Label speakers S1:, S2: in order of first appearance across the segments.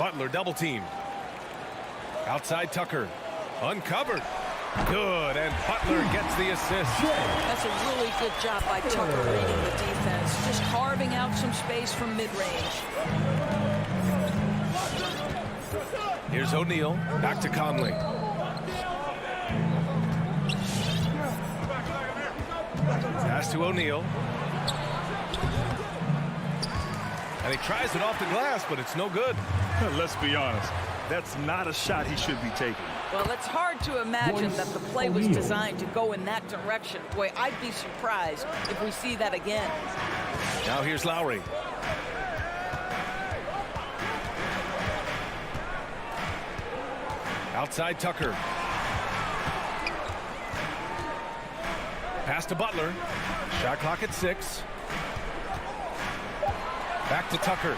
S1: Butler double team. Outside Tucker. Uncovered. Good, and Butler gets the assist.
S2: That's a really good job by Tucker reading the defense, just carving out some space from mid-range.
S1: Here's O'Neal, back to Conley. Pass to O'Neal. And he tries it off the glass, but it's no good.
S3: Let's be honest, that's not a shot he should be taking.
S2: Well, it's hard to imagine that the play was designed to go in that direction. Boy, I'd be surprised if we see that again.
S1: Now here's Lowry. Outside Tucker. Pass to Butler. Shot clock at 6. Back to Tucker.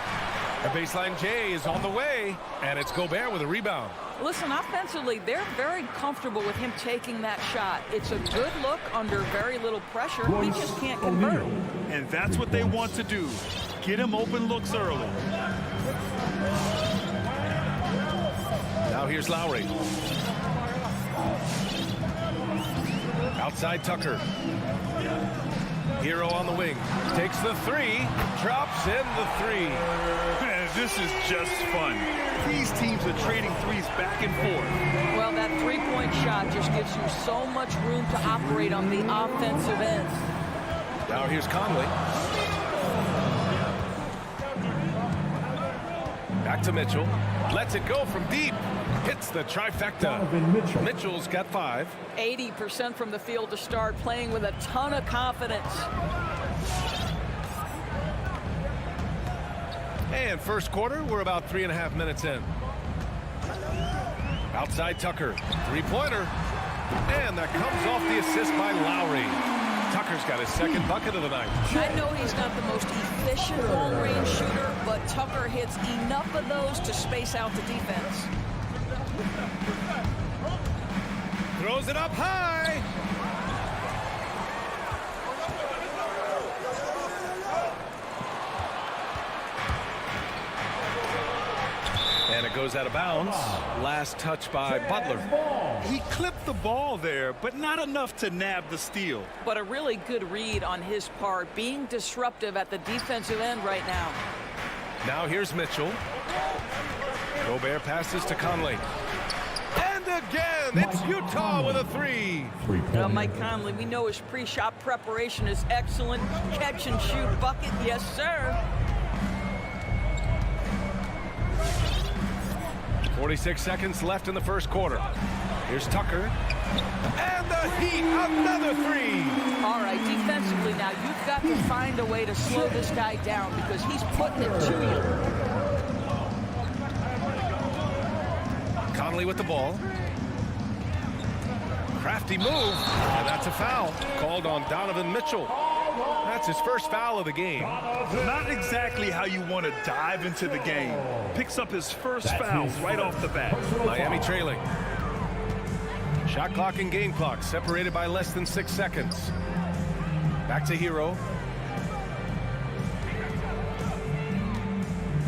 S1: The baseline J is on the way, and it's Gobert with a rebound.
S2: Listen, offensively, they're very comfortable with him taking that shot. It's a good look under very little pressure. He just can't convert.
S3: And that's what they want to do. Get him open looks early.
S1: Now here's Lowry. Outside Tucker. Hero on the wing. Takes the 3. Drops in the 3.
S3: Man, this is just fun. These teams are trading threes back and forth.
S2: Well, that three-point shot just gives you so much room to operate on the offensive end.
S1: Now here's Conley. Back to Mitchell. Lets it go from deep. Hits the trifecta. Mitchell's got 5.
S2: 80% from the field to start, playing with a ton of confidence.
S1: And first quarter, we're about 3.5 minutes in. Outside Tucker. Three-pointer. And that comes off the assist by Lowry. Tucker's got his second bucket of the night.
S2: I know he's not the most efficient long-range shooter, but Tucker hits enough of those to space out the defense.
S1: Throws it up high. And it goes out of bounds. Last touch by Butler.
S3: He clipped the ball there, but not enough to nab the steal.
S2: But a really good read on his part, being disruptive at the defensive end right now.
S1: Now here's Mitchell. Gobert passes to Conley. And again, it's Utah with a 3.
S2: Mike Conley, we know his pre-shot preparation is excellent. Catch and shoot bucket, yes, sir.
S1: 46 seconds left in the first quarter. Here's Tucker. And the Heat, another 3.
S2: All right, defensively now, you've got to find a way to slow this guy down because he's putting it to you.
S1: Conley with the ball. Crafty move, and that's a foul called on Donovan Mitchell. That's his first foul of the game.
S3: Not exactly how you want to dive into the game. Picks up his first fouls right off the bat.
S1: Miami trailing. Shot clock and game clock separated by less than 6 seconds. Back to Hero.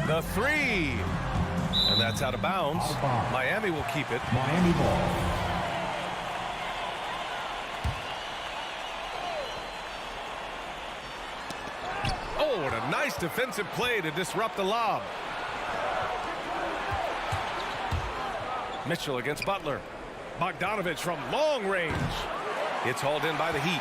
S1: The 3. And that's out of bounds. Miami will keep it.
S4: Miami ball.
S1: Oh, what a nice defensive play to disrupt the lob. Mitchell against Butler. Bogdanovich from long range. It's hauled in by the Heat.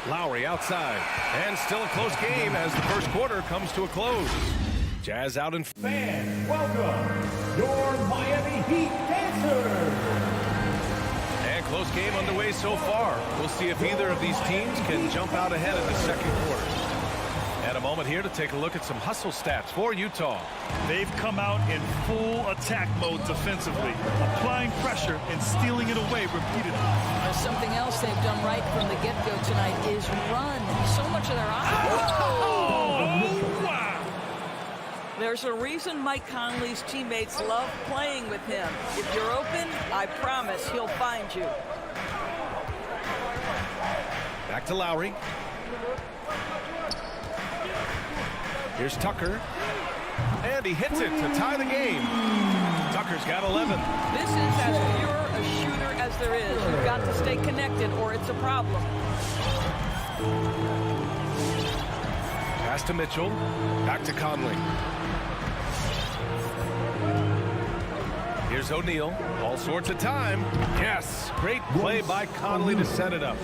S1: Lowry outside. And still a close game as the first quarter comes to a close. Jazz out in...
S4: Fans, welcome your Miami Heat dancers.
S1: And close game underway so far. We'll see if either of these teams can jump out ahead in the second quarter. And a moment here to take a look at some hustle stats for Utah.
S3: They've come out in full attack mode defensively, applying pressure and stealing it away repeatedly.
S2: Something else they've done right from the get-go tonight is run. So much of their offense.
S3: Oh, wow!
S2: There's a reason Mike Conley's teammates love playing with him. If you're open, I promise he'll find you.
S1: Back to Lowry. Here's Tucker. And he hits it to tie the game. Tucker's got 11.
S2: This is as pure a shooter as there is. You've got to stay connected or it's a problem.
S1: Pass to Mitchell. Back to Conley. Here's O'Neal. All sorts of time. Yes. Great play by Conley to set it up.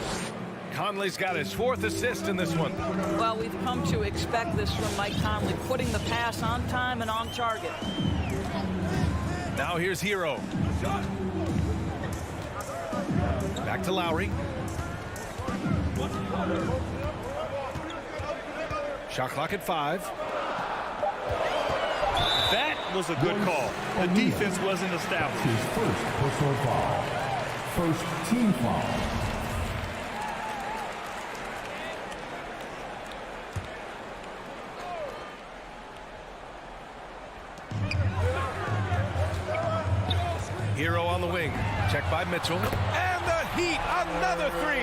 S1: Conley's got his 4th assist in this one.
S2: Well, we've come to expect this from Mike Conley, putting the pass on time and on target.
S1: Now here's Hero. Back to Lowry. Shot clock at 5.
S3: That was a good call. The defense wasn't established.
S4: His first personal foul. First team foul.
S1: Hero on the wing. Checked by Mitchell. And the Heat, another 3.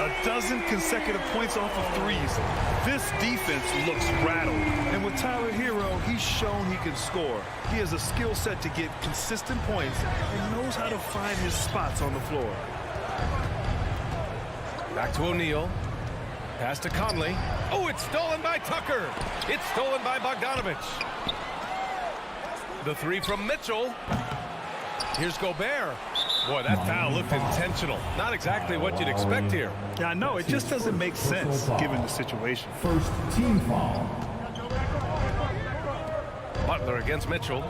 S3: A dozen consecutive points off of threes. This defense looks rattled. And with Tyler Hero, he's shown he can score. He has a skill set to get consistent points and knows how to find his spots on the floor.
S1: Back to O'Neal. Pass to Conley. Oh, it's stolen by Tucker. It's stolen by Bogdanovich. The 3 from Mitchell. Here's Gobert. Boy, that foul looked intentional. Not exactly what you'd expect here.
S3: Yeah, I know. It just doesn't make sense given the situation.
S4: First team foul.
S1: Butler against Mitchell.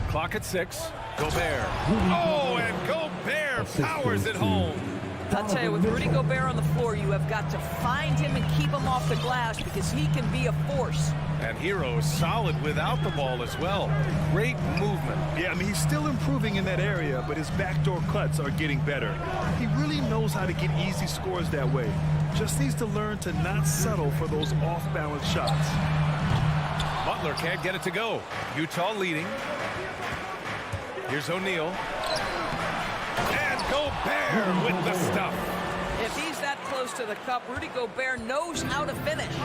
S1: Clock at 6. Gobert. Oh, and Gobert powers it home.
S2: I'll tell you, with Rudy Gobert on the floor, you have got to find him and keep him off the glass because he can be a force.
S1: And Hero is solid without the ball as well. Great movement.
S3: Yeah, I mean, he's still improving in that area, but his backdoor cuts are getting better. He really knows how to get easy scores that way. Just needs to learn to not settle for those off-balance shots.
S1: Butler can't get it to go. Utah leading. Here's O'Neal. And Gobert with the stuff.
S2: If he's that close to the cup, Rudy Gobert knows how to finish.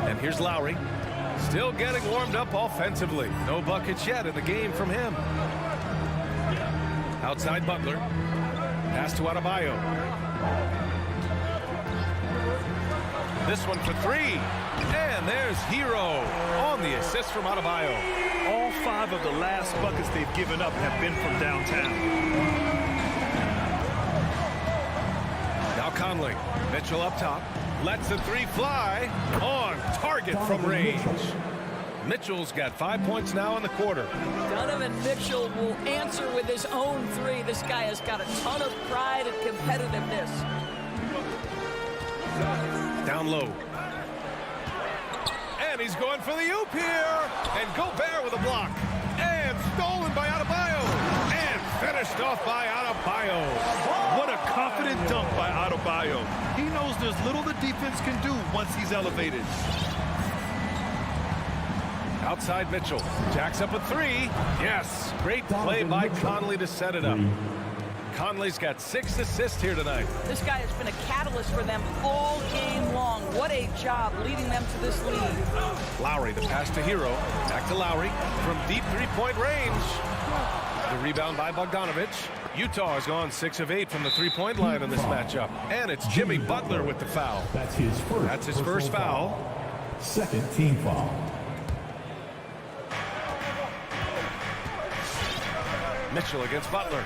S1: And here's Lowry. Still getting warmed up offensively. No buckets yet in the game from him. Outside Butler. Pass to Adebayo. This one for 3. And there's Hero on the assist from Adebayo.
S3: All 5 of the last buckets they've given up have been from downtown.
S1: Now Conley. Mitchell up top. Lets the 3 fly. On target from range. Mitchell's got 5 points now in the quarter.
S2: Donovan Mitchell will answer with his own 3. This guy has got a ton of pride and competitiveness.
S1: Down low. And he's going for the oop here. And Gobert with a block. And stolen by Adebayo. And finished off by Adebayo.
S3: What a confident dunk by Adebayo. He knows there's little the defense can do once he's elevated.
S1: Outside Mitchell. Jacks up a 3. Yes. Great play by Conley to set it up. Conley's got 6 assists here tonight.
S2: This guy has been a catalyst for them all game long. What a job leading them to this lead.
S1: Lowry, the pass to Hero. Back to Lowry from deep 3-point range. The rebound by Bogdanovich. Utah has gone 6 of 8 from the 3-point line in this matchup. And it's Jimmy Butler with the foul.
S4: That's his first
S1: foul.
S4: Second team foul.
S1: Mitchell against Butler.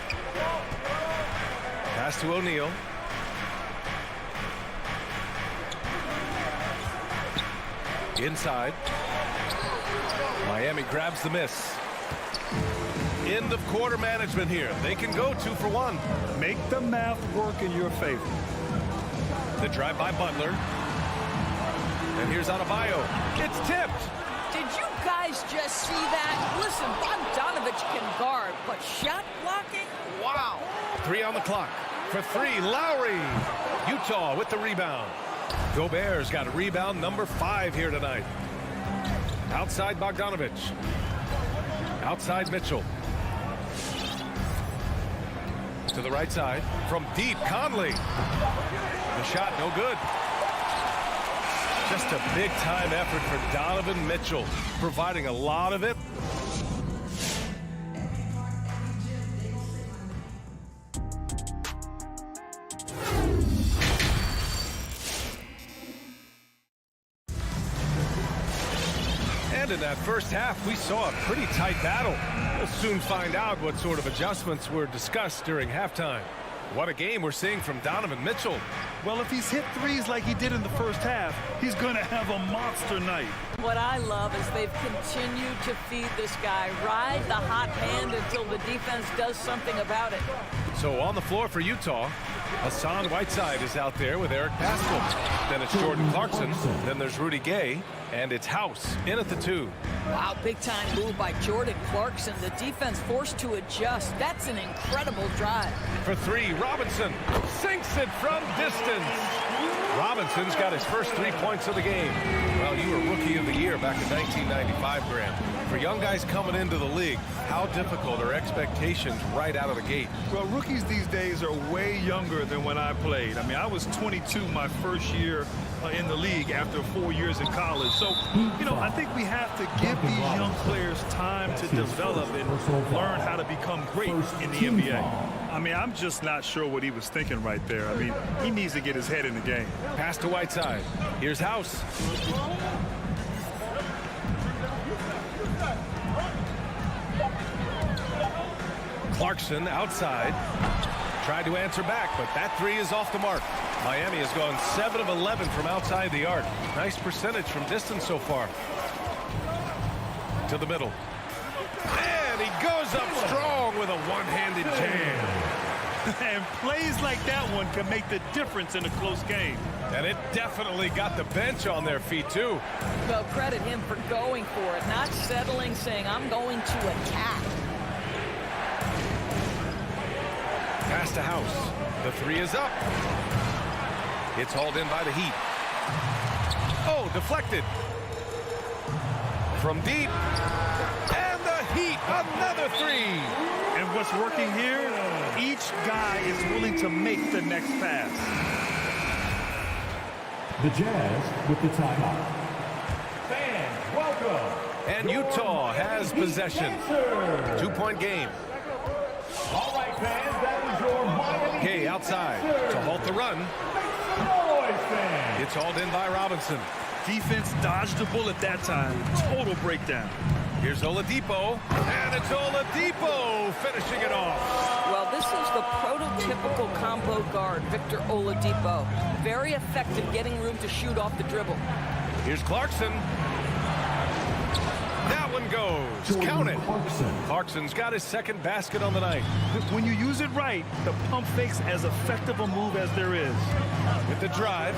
S1: Pass to O'Neal. Inside. Miami grabs the miss. End of quarter management here. They can go 2 for 1.
S3: Make the math work in your favor.
S1: The drive by Butler. And here's Adebayo. It's tipped.
S2: Did you guys just see that? Listen, Bogdanovich can guard, but shot blocking? Wow.
S1: 3 on the clock. For 3, Lowry. Utah with the rebound. Gobert's got a rebound number 5 here tonight. Outside Bogdanovich. Outside Mitchell. To the right side. From deep, Conley. The shot, no good. Just a big-time effort for Donovan Mitchell, providing a lot of it. And in that first half, we saw a pretty tight battle. We'll soon find out what sort of adjustments were discussed during halftime. What a game we're seeing from Donovan Mitchell.
S3: Well, if he's hit threes like he did in the first half, he's going to have a monster night.
S2: What I love is they've continued to feed this guy, ride the hot hand until the defense does something about it.
S1: So on the floor for Utah, Hassan Whiteside is out there with Eric Pascal. Then it's Jordan Clarkson. Then there's Rudy Gay. And it's House in at the 2.
S2: Wow, big-time move by Jordan Clarkson. The defense forced to adjust. That's an incredible drive.
S1: For 3, Robinson sinks it from distance. Robinson's got his first 3 points of the game. Well, you were Rookie of the Year back in 1995, Graham. For young guys coming into the league, how difficult are expectations right out of the gate?
S3: Well, rookies these days are way younger than when I played. I mean, I was 22 my first year in the league after 4 years in college. So, you know, I think we have to give these young players time to develop and learn how to become great in the NBA. I mean, I'm just not sure what he was thinking right there. I mean, he needs to get his head in the game.
S1: Pass to Whiteside. Here's House. Clarkson outside. Tried to answer back, but that 3 is off the mark. Miami has gone 7 of 11 from outside the arc. Nice percentage from distance so far. To the middle. And he goes up strong with a one-handed jam.
S3: And plays like that one can make the difference in a close game.
S1: And it definitely got the bench on their feet, too.
S2: Well, credit him for going for it, not settling, saying, I'm going to attack.
S1: Pass to House. The 3 is up. It's hauled in by the Heat. Oh, deflected. From deep. And the Heat, another 3.
S3: And what's working here? Each guy is willing to make the next pass.
S4: The Jazz with the timeout. Fans, welcome.
S1: And Utah has possession. 2-point game.
S4: All right, fans, that was your Miami.
S1: Gay outside to halt the run.
S4: Noise, fans.
S1: It's hauled in by Robinson.
S3: Defense dodged a bullet that time. Total breakdown.
S1: Here's Oladipo. And it's Oladipo finishing it off.
S2: Well, this is the prototypical combo guard, Victor Oladipo. Very effective getting room to shoot off the dribble.
S1: Here's Clarkson. That one goes. Count it. Clarkson's got his second basket on the night.
S3: When you use it right, the pump fake's as effective a move as there is.
S1: With the drive.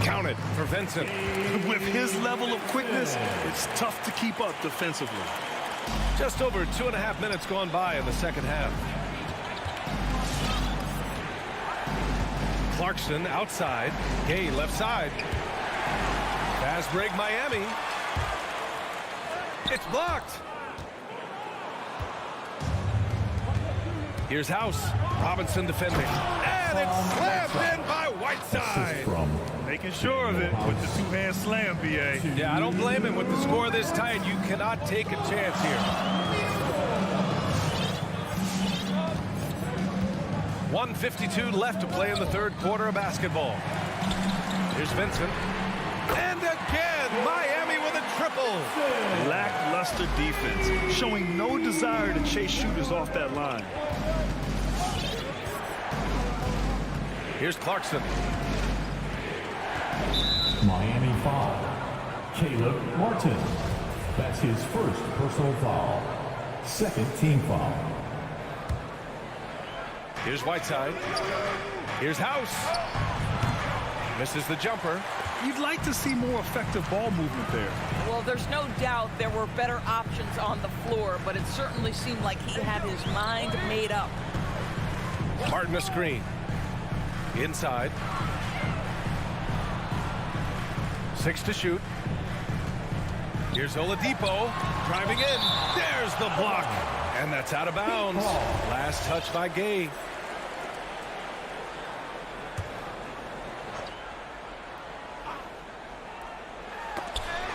S1: Count it for Vincent.
S3: With his level of quickness, it's tough to keep up defensively.
S1: Just over 2.5 minutes gone by in the second half. Clarkson outside. Gay left side. Fast break Miami. It's blocked. Here's House. Robinson defending. And it's slammed in by Whiteside.
S3: Making sure of it with the two-hand slam, B.A.
S1: Yeah, I don't blame him with the score this tight. You cannot take a chance here. 1:52 left to play in the third quarter of basketball. Here's Vincent. And again, Miami with a triple.
S3: Lackluster defense, showing no desire to chase shooters off that line.
S1: Here's Clarkson.
S4: Miami foul. Caleb Martin. That's his first personal foul. Second team foul.
S1: Here's Whiteside. Here's House. Misses the jumper.
S3: You'd like to see more effective ball movement there.
S2: Well, there's no doubt there were better options on the floor, but it certainly seemed like he had his mind made up.
S1: Martin a screen. Inside. 6 to shoot. Here's Oladipo driving in. There's the block. And that's out of bounds. Last touch by Gay.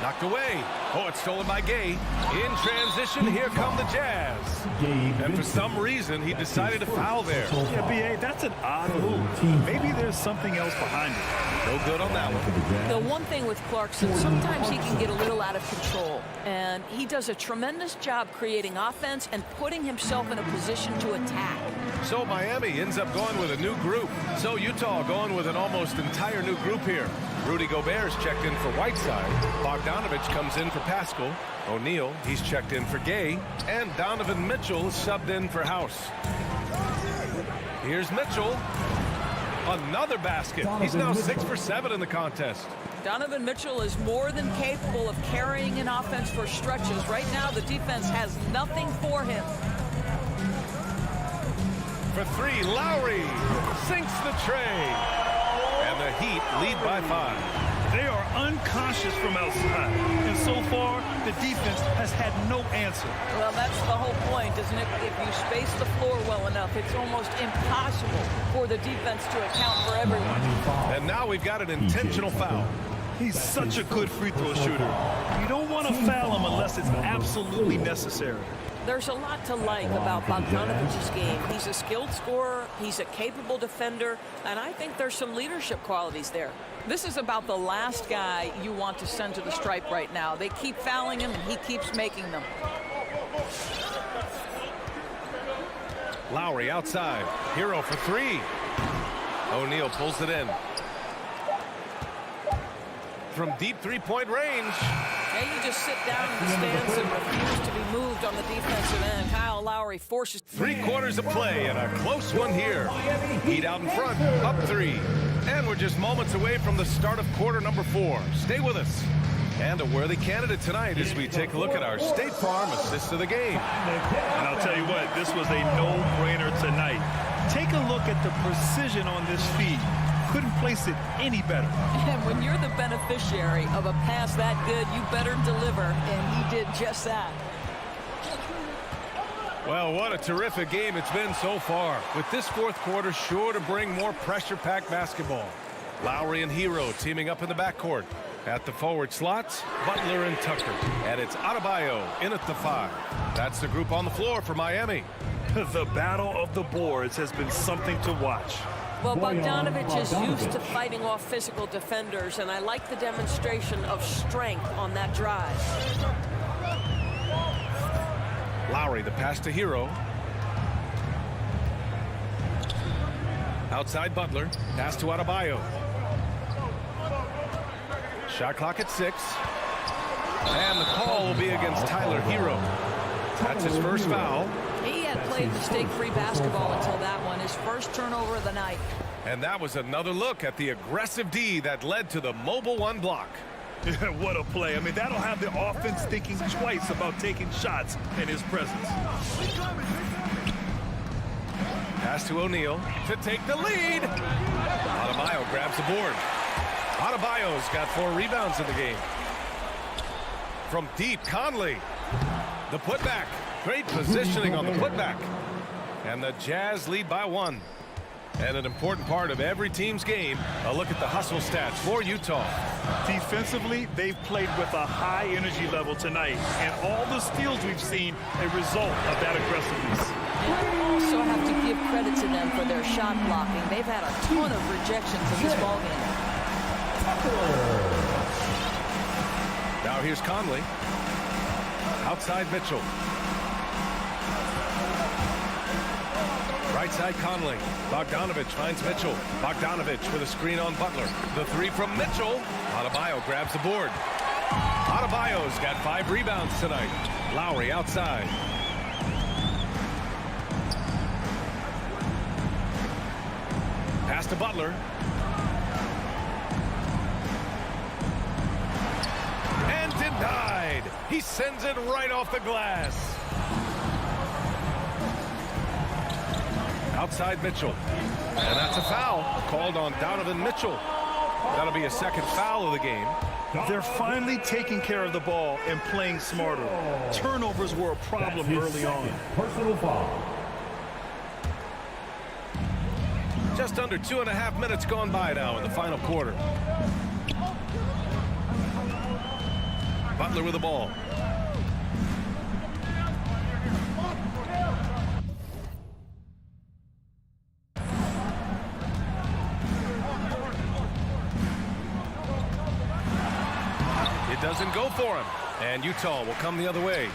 S1: Knocked away. Oh, it's stolen by Gay. In transition, here come the Jazz. And for some reason, he decided to foul there.
S3: Yeah, B.A., that's an odd move. Maybe there's something else behind it.
S1: No good on that one.
S2: The one thing with Clarkson, sometimes he can get a little out of control. And he does a tremendous job creating offense and putting himself in a position to attack.
S1: So Miami ends up going with a new group. So Utah going with an almost entire new group here. Rudy Gobert's checked in for Whiteside. Bogdanovich comes in for Pascal. O'Neal, he's checked in for Gay. And Donovan Mitchell is subbed in for House. Here's Mitchell. Another basket. He's now 6 for 7 in the contest.
S2: Donovan Mitchell is more than capable of carrying an offense for stretches. Right now, the defense has nothing for him.
S1: For 3, Lowry sinks the tray. And the Heat lead by 5.
S3: They are unconscious from outside. And so far, the defense has had no answer.
S2: Well, that's the whole point, isn't it? If you space the floor well enough, it's almost impossible for the defense to account for everyone.
S1: And now we've got an intentional foul.
S3: He's such a good free throw shooter. You don't want to foul him unless it's absolutely necessary.
S2: There's a lot to like about Bogdanovich's game. He's a skilled scorer, he's a capable defender, and I think there's some leadership qualities there. This is about the last guy you want to send to the stripe right now. They keep fouling him, and he keeps making them.
S1: Lowry outside. Hero for 3. O'Neal pulls it in. From deep three-point range.
S2: And you just sit down in the stands and refuse to be moved on the defensive end. Kyle Lowry forces
S1: 3 quarters of play and a close one here. Heat out in front, up 3. And we're just moments away from the start of quarter number 4. Stay with us. And a worthy candidate tonight as we take a look at our State Farm assist of the game.
S3: And I'll tell you what, this was a no-brainer tonight. Take a look at the precision on this feed. Couldn't place it any better.
S2: And when you're the beneficiary of a pass that good, you better deliver, and he did just that.
S1: Well, what a terrific game it's been so far. With this fourth quarter sure to bring more pressure-packed basketball. Lowry and Hero teaming up in the backcourt. At the forward slots, Butler and Tucker. And it's Adebayo in at the 5. That's the group on the floor for Miami.
S3: The battle of the boards has been something to watch.
S2: Well, Bogdanovich is used to fighting off physical defenders, and I like the demonstration of strength on that drive.
S1: Lowry, the pass to Hero. Outside Butler, pass to Adebayo. Shot clock at 6. And the call will be against Tyler Hero. That's his first foul.
S2: He had played mistake-free basketball until that one, his first turnover of the night.
S1: And that was another look at the aggressive D that led to the mobile 1 block.
S3: What a play. I mean, that'll have the offense thinking twice about taking shots in his presence.
S1: Pass to O'Neal to take the lead. Adebayo grabs the board. Adebayo's got 4 rebounds in the game. From deep, Conley. The putback. Great positioning on the putback. And the Jazz lead by 1. And an important part of every team's game, a look at the hustle stats for Utah.
S3: Defensively, they've played with a high energy level tonight. And all the steals we've seen, a result of that aggressiveness.
S2: And you also have to give credit to them for their shot blocking. They've had a ton of rejections in this ballgame.
S1: Now here's Conley. Outside Mitchell. Right side Conley. Bogdanovich finds Mitchell. Bogdanovich with a screen on Butler. The 3 from Mitchell. Adebayo grabs the board. Adebayo's got 5 rebounds tonight. Lowry outside. Pass to Butler. And denied. He sends it right off the glass. Outside Mitchell. And that's a foul called on Donovan Mitchell. That'll be a second foul of the game.
S3: They're finally taking care of the ball and playing smarter. Turnovers were a problem early on.
S4: Personal foul.
S1: Just under 2.5 minutes gone by now in the final quarter. Butler with the ball. It doesn't go for him. And Utah will come the other way.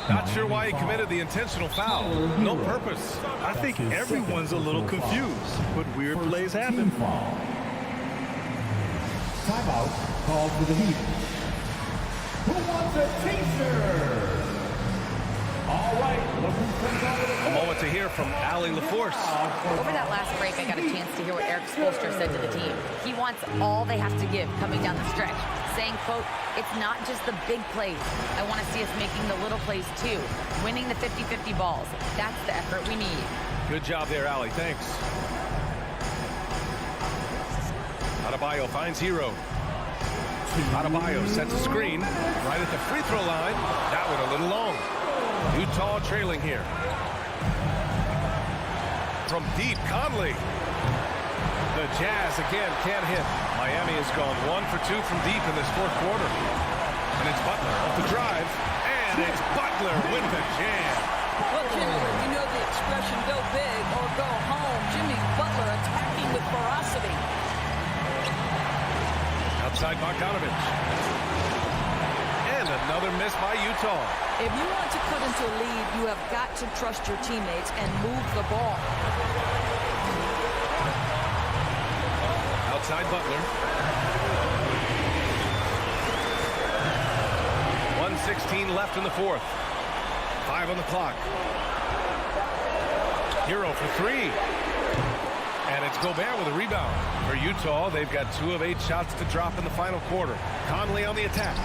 S1: Not sure why he committed the intentional foul. No purpose.
S3: I think everyone's a little confused, but weird plays happen.
S4: Timeout called for the Heat. Who wants a t-shirt? All right.
S1: A moment to hear from Allie LaForce.
S5: Over that last break, I got a chance to hear what Eric Spoelstra said to the team. He wants all they have to give coming down the stretch, saying, quote, it's not just the big plays. I want to see us making the little plays too, winning the 50-50 balls. That's the effort we need.
S1: Good job there, Allie. Thanks. Adebayo finds Hero. Adebayo sets a screen right at the free throw line. That one a little long. Utah trailing here. From deep, Conley. The Jazz again can't hit. Miami has gone 1 for 2 from deep in this fourth quarter. And it's Butler off the drive. And it's Butler with the jam.
S2: Well, Jimmy, you know the expression go big or go home. Jimmy Butler attacking with ferocity.
S1: Outside Bogdanovich. And another miss by Utah.
S2: If you want to cut into a lead, you have got to trust your teammates and move the ball.
S1: Outside Butler. 1:16 left in the fourth. 5 on the clock. Hero for 3. And it's Gobert with a rebound. For Utah, they've got 2 of 8 shots to drop in the final quarter. Conley on the attack.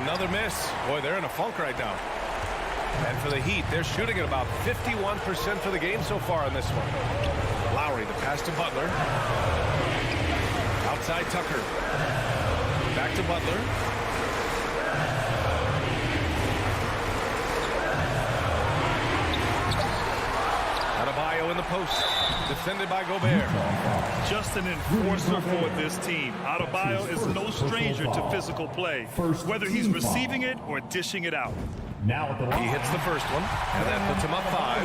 S1: Another miss. Boy, they're in a funk right now. And for the Heat, they're shooting at about 51% for the game so far in this one. Lowry, the pass to Butler. Outside Tucker. Back to Butler. Adebayo in the post. Defended by Gobert.
S3: Just an enforcer for this team. Adebayo is no stranger to physical play, whether he's receiving it or dishing it out.
S4: Now at the line.
S1: He hits the first one, and that puts him up 5.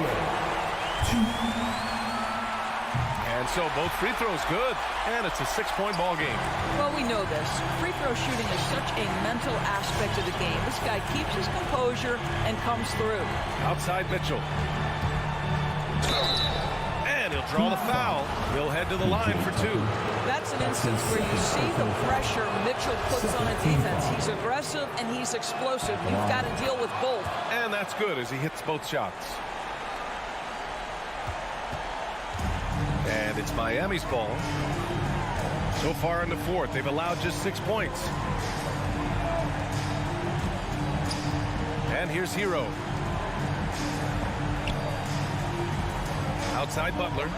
S1: And so both free throws good, and it's a 6-point ball game.
S2: Well, we know this. Free throw shooting is such a mental aspect of the game. This guy keeps his composure and comes through.
S1: Outside Mitchell. And he'll draw the foul. He'll head to the line for 2.
S2: That's an instance where you see the pressure Mitchell puts on a defense. He's aggressive and he's explosive. You've got to deal with both.
S1: And that's good as he hits both shots. And it's Miami's ball. So far in the fourth, they've allowed just 6 points. And here's Hero. Outside Butler.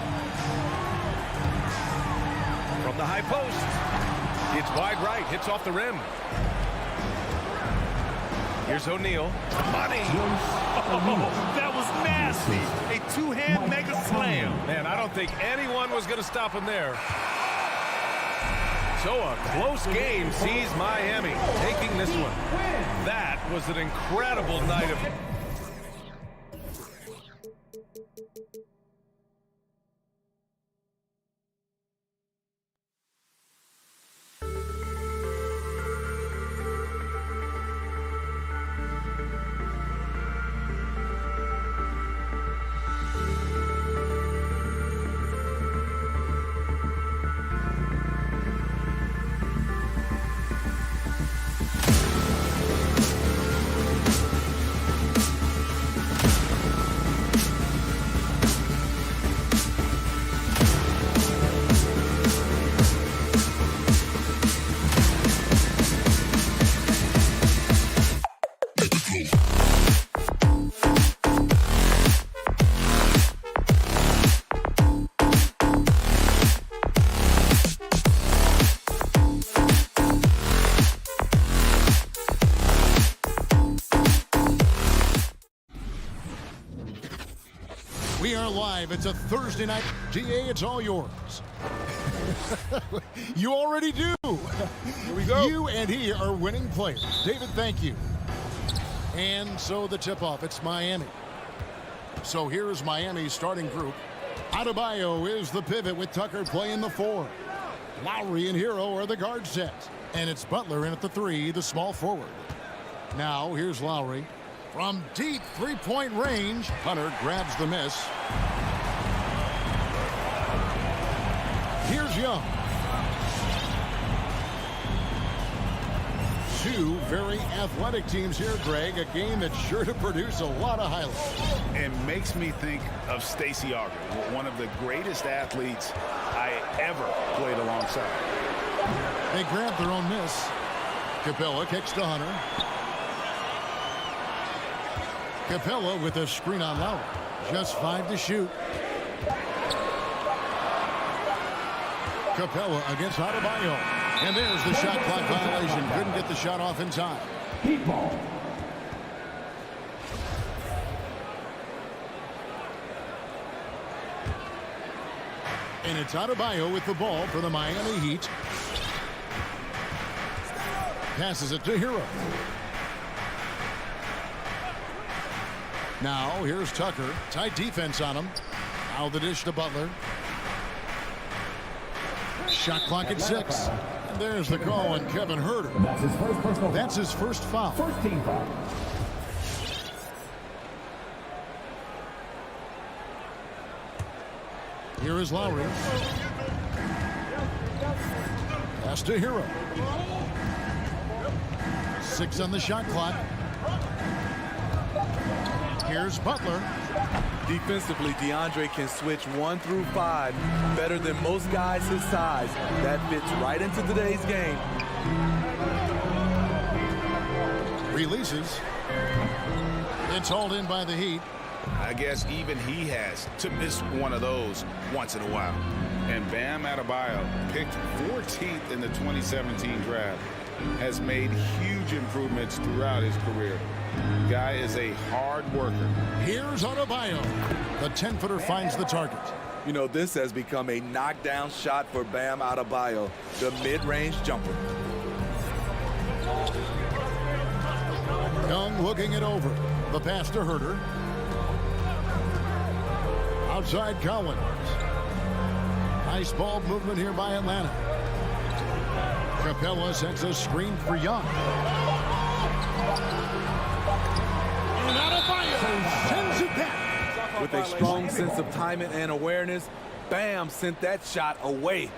S1: From the high post. It's wide right. Hits off the rim. Here's O'Neal. Money.
S3: Oh, that was nasty. A 2-hand mega slam.
S1: Man, I don't think anyone was going to stop him there. So a close game sees Miami taking this one. That was an incredible night of...
S6: We are live. It's a Thursday night. GA, it's all yours. You already do.
S1: Here we go.
S6: You and he are winning players. David, thank you. And so the tip-off, it's Miami. So here's Miami's starting group. Adebayo is the pivot with Tucker playing the 4. Lowry and Hero are the guard sets. And it's Butler in at the 3, the small forward. Now here's Lowry. From deep three-point range, Hunter grabs the miss. Here's Young. Two very athletic teams here, Greg. A game that's sure to produce a lot of highlights.
S7: It makes me think of Stacey Auger, one of the greatest athletes I ever played alongside.
S6: They grab their own miss. Capella kicks to Hunter. Capella with a screen on Lowry. Just 5 to shoot. Capella against Adebayo. And there's the shot clock violation. Couldn't get the shot off in time.
S4: Heat ball.
S6: And it's Adebayo with the ball for the Miami Heat. Passes it to Hero. Now here's Tucker. Tight defense on him. Now the dish to Butler. Shot clock at 6. And there's the call on Kevin Huerter.
S4: That's his first personal.
S6: That's his first foul.
S4: First team foul.
S6: Here is Lowry. Pass to Hero. 6 on the shot clock. Here's Butler.
S8: Defensively, DeAndre can switch 1 through 5 better than most guys his size. That fits right into today's game.
S6: Releases. It's hauled in by the Heat.
S7: I guess even he has to miss one of those once in a while. And Bam Adebayo, picked 14th in the 2017 draft, has made huge improvements throughout his career. Guy is a hard worker.
S6: Here's Adebayo. The 10-footer finds the target.
S8: You know, this has become a knockdown shot for Bam Adebayo, the mid-range jumper.
S6: Young looking it over. The pass to Huerter. Outside Collins. Nice ball movement here by Atlanta. Capella sets a screen for Young. And Adebayo sends it back.
S8: With a strong sense of timing and awareness, Bam sent that shot away.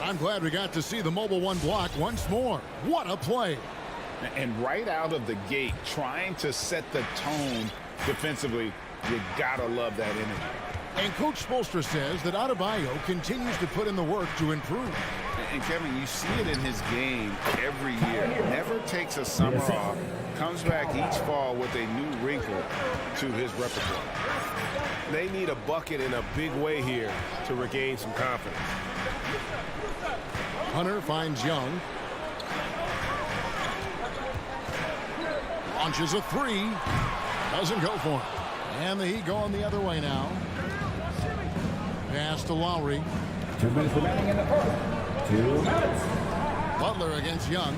S6: I'm glad we got to see the mobile 1 block once more. What a play.
S7: And right out of the gate, trying to set the tone defensively, you gotta love that energy.
S6: And Coach Spoelstra says that Adebayo continues to put in the work to improve.
S7: And Kevin, you see it in his game every year. Never takes a summer off. Comes back each fall with a new wrinkle to his repertoire.
S1: They need a bucket in a big way here to regain some confidence.
S6: Hunter finds Young. Launches a 3. Doesn't go for it. And the Heat going the other way now. Pass to Lowry.
S4: 2 minutes remaining in the first. 2 minutes.
S6: Butler against Young.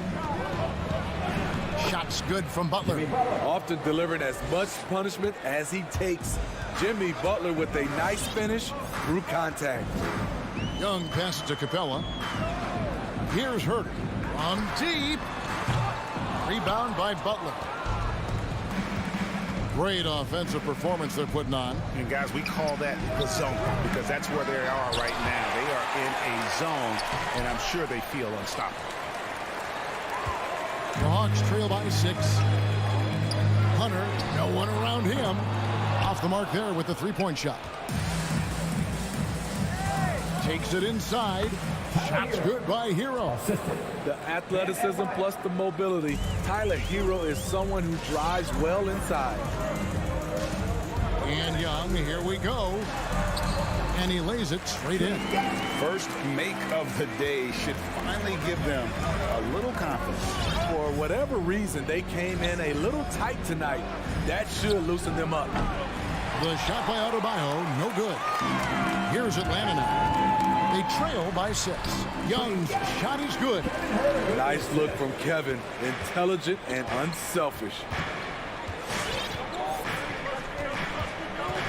S6: Shots good from Butler.
S8: Often delivering as much punishment as he takes. Jimmy Butler with a nice finish through contact.
S6: Young passes to Capella. Here's Huerter. From deep. Rebound by Butler. Great offensive performance they're putting on.
S7: And guys, we call that the zone because that's where they are right now. They are in a zone, and I'm sure they feel unstoppable.
S6: The Hawks trail by 6. Hunter, no one around him. Off the mark there with the 3-point shot. Takes it inside. Shots good by Hero.
S8: The athleticism plus the mobility. Tyler Hero is someone who drives well inside.
S6: And Young, here we go. And he lays it straight in.
S7: First make of the day should finally give them a little confidence.
S8: For whatever reason, they came in a little tight tonight. That should loosen them up.
S6: The shot by Adebayo, no good. Here's Atlanta now. They trail by 6. Young's shot is good.
S8: Nice look from Kevin. Intelligent and unselfish.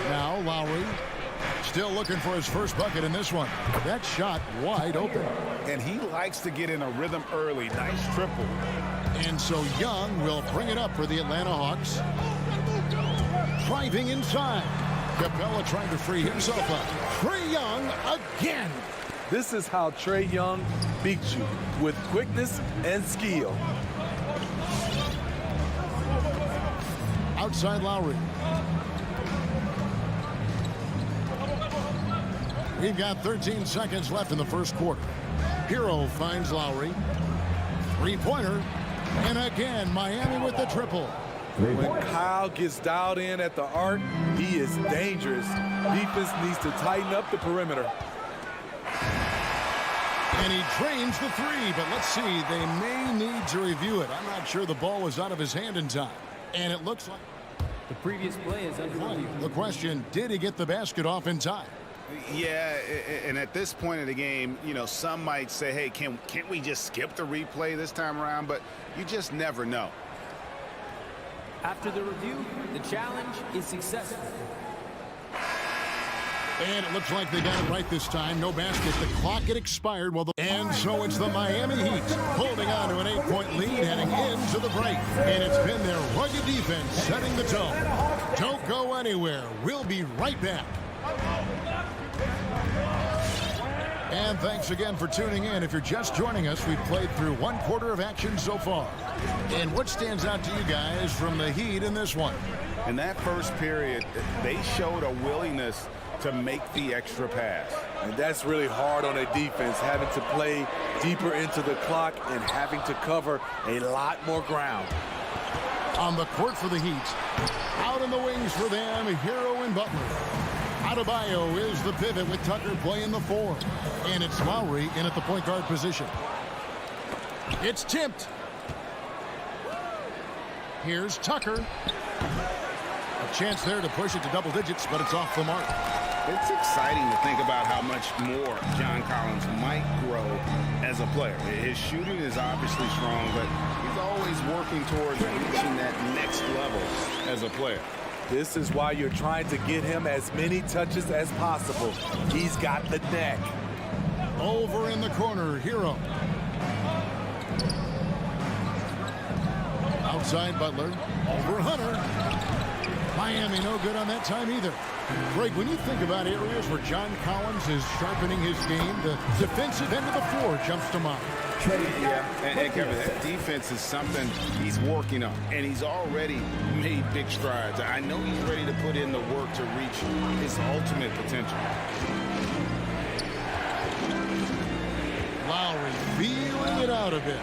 S6: Now Lowry still looking for his first bucket in this one. That shot wide open.
S7: And he likes to get in a rhythm early. Nice triple.
S6: And so Young will bring it up for the Atlanta Hawks. Driving inside. Capella trying to free himself up. Trae Young again.
S8: This is how Trae Young beats you, with quickness and skill.
S6: Outside Lowry. We've got 13 seconds left in the first quarter. Hero finds Lowry. Three-pointer. And again, Miami with the triple.
S8: When Kyle gets dialed in at the arc, he is dangerous. Defense needs to tighten up the perimeter.
S6: And he drains the three, but let's see. They may need to review it. I'm not sure the ball was out of his hand in time. And it looks like
S9: the previous play is under review.
S6: The question, did he get the basket off in time?
S7: Yeah, and at this point of the game, you know, some might say, hey, can't we just skip the replay this time around? But you just never know.
S9: After the review, the challenge is successful.
S6: And it looks like they got it right this time. No basket. The clock had expired. And so it's the Miami Heat holding on to an 8-point lead heading into the break. And it's been their rugged defense setting the tone. Don't go anywhere. We'll be right back. And thanks again for tuning in. If you're just joining us, we've played through one quarter of action so far. And what stands out to you guys from the Heat in this one?
S7: In that first period, they showed a willingness to make the extra pass.
S8: And that's really hard on a defense, having to play deeper into the clock and having to cover a lot more ground.
S6: On the court for the Heat. Out in the wings for them, Hero and Butler. Adebayo is the pivot with Tucker playing the 4. And it's Lowry in at the point guard position. It's tipped. Here's Tucker. A chance there to push it to double digits, but it's off the mark.
S7: It's exciting to think about how much more John Collins might grow as a player. His shooting is obviously strong, but he's always working towards reaching that next level as a player.
S8: This is why you're trying to get him as many touches as possible. He's got the neck.
S6: Over in the corner, Hero. Outside Butler. Over Hunter. Miami no good on that time either. Greg, when you think about areas where John Collins is sharpening his game, the defensive end of the floor jumps to mind.
S7: Yeah, and Kevin, that defense is something he's working on, and he's already made big strides. I know he's ready to put in the work to reach his ultimate potential.
S6: Lowry feeling it out a bit.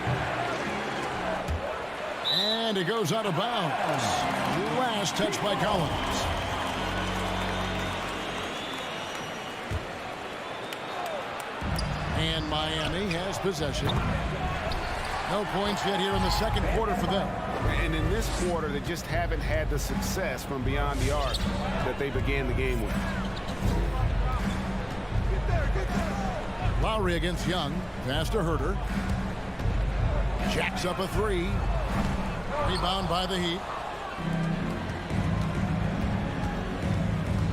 S6: And it goes out of bounds. Last touch by Collins. And Miami has possession. No points yet here in the second quarter for them.
S7: And in this quarter, they just haven't had the success from beyond the arc that they began the game with.
S6: Lowry against Young. Pass to Herter. Jacks up a 3. Rebound by the Heat.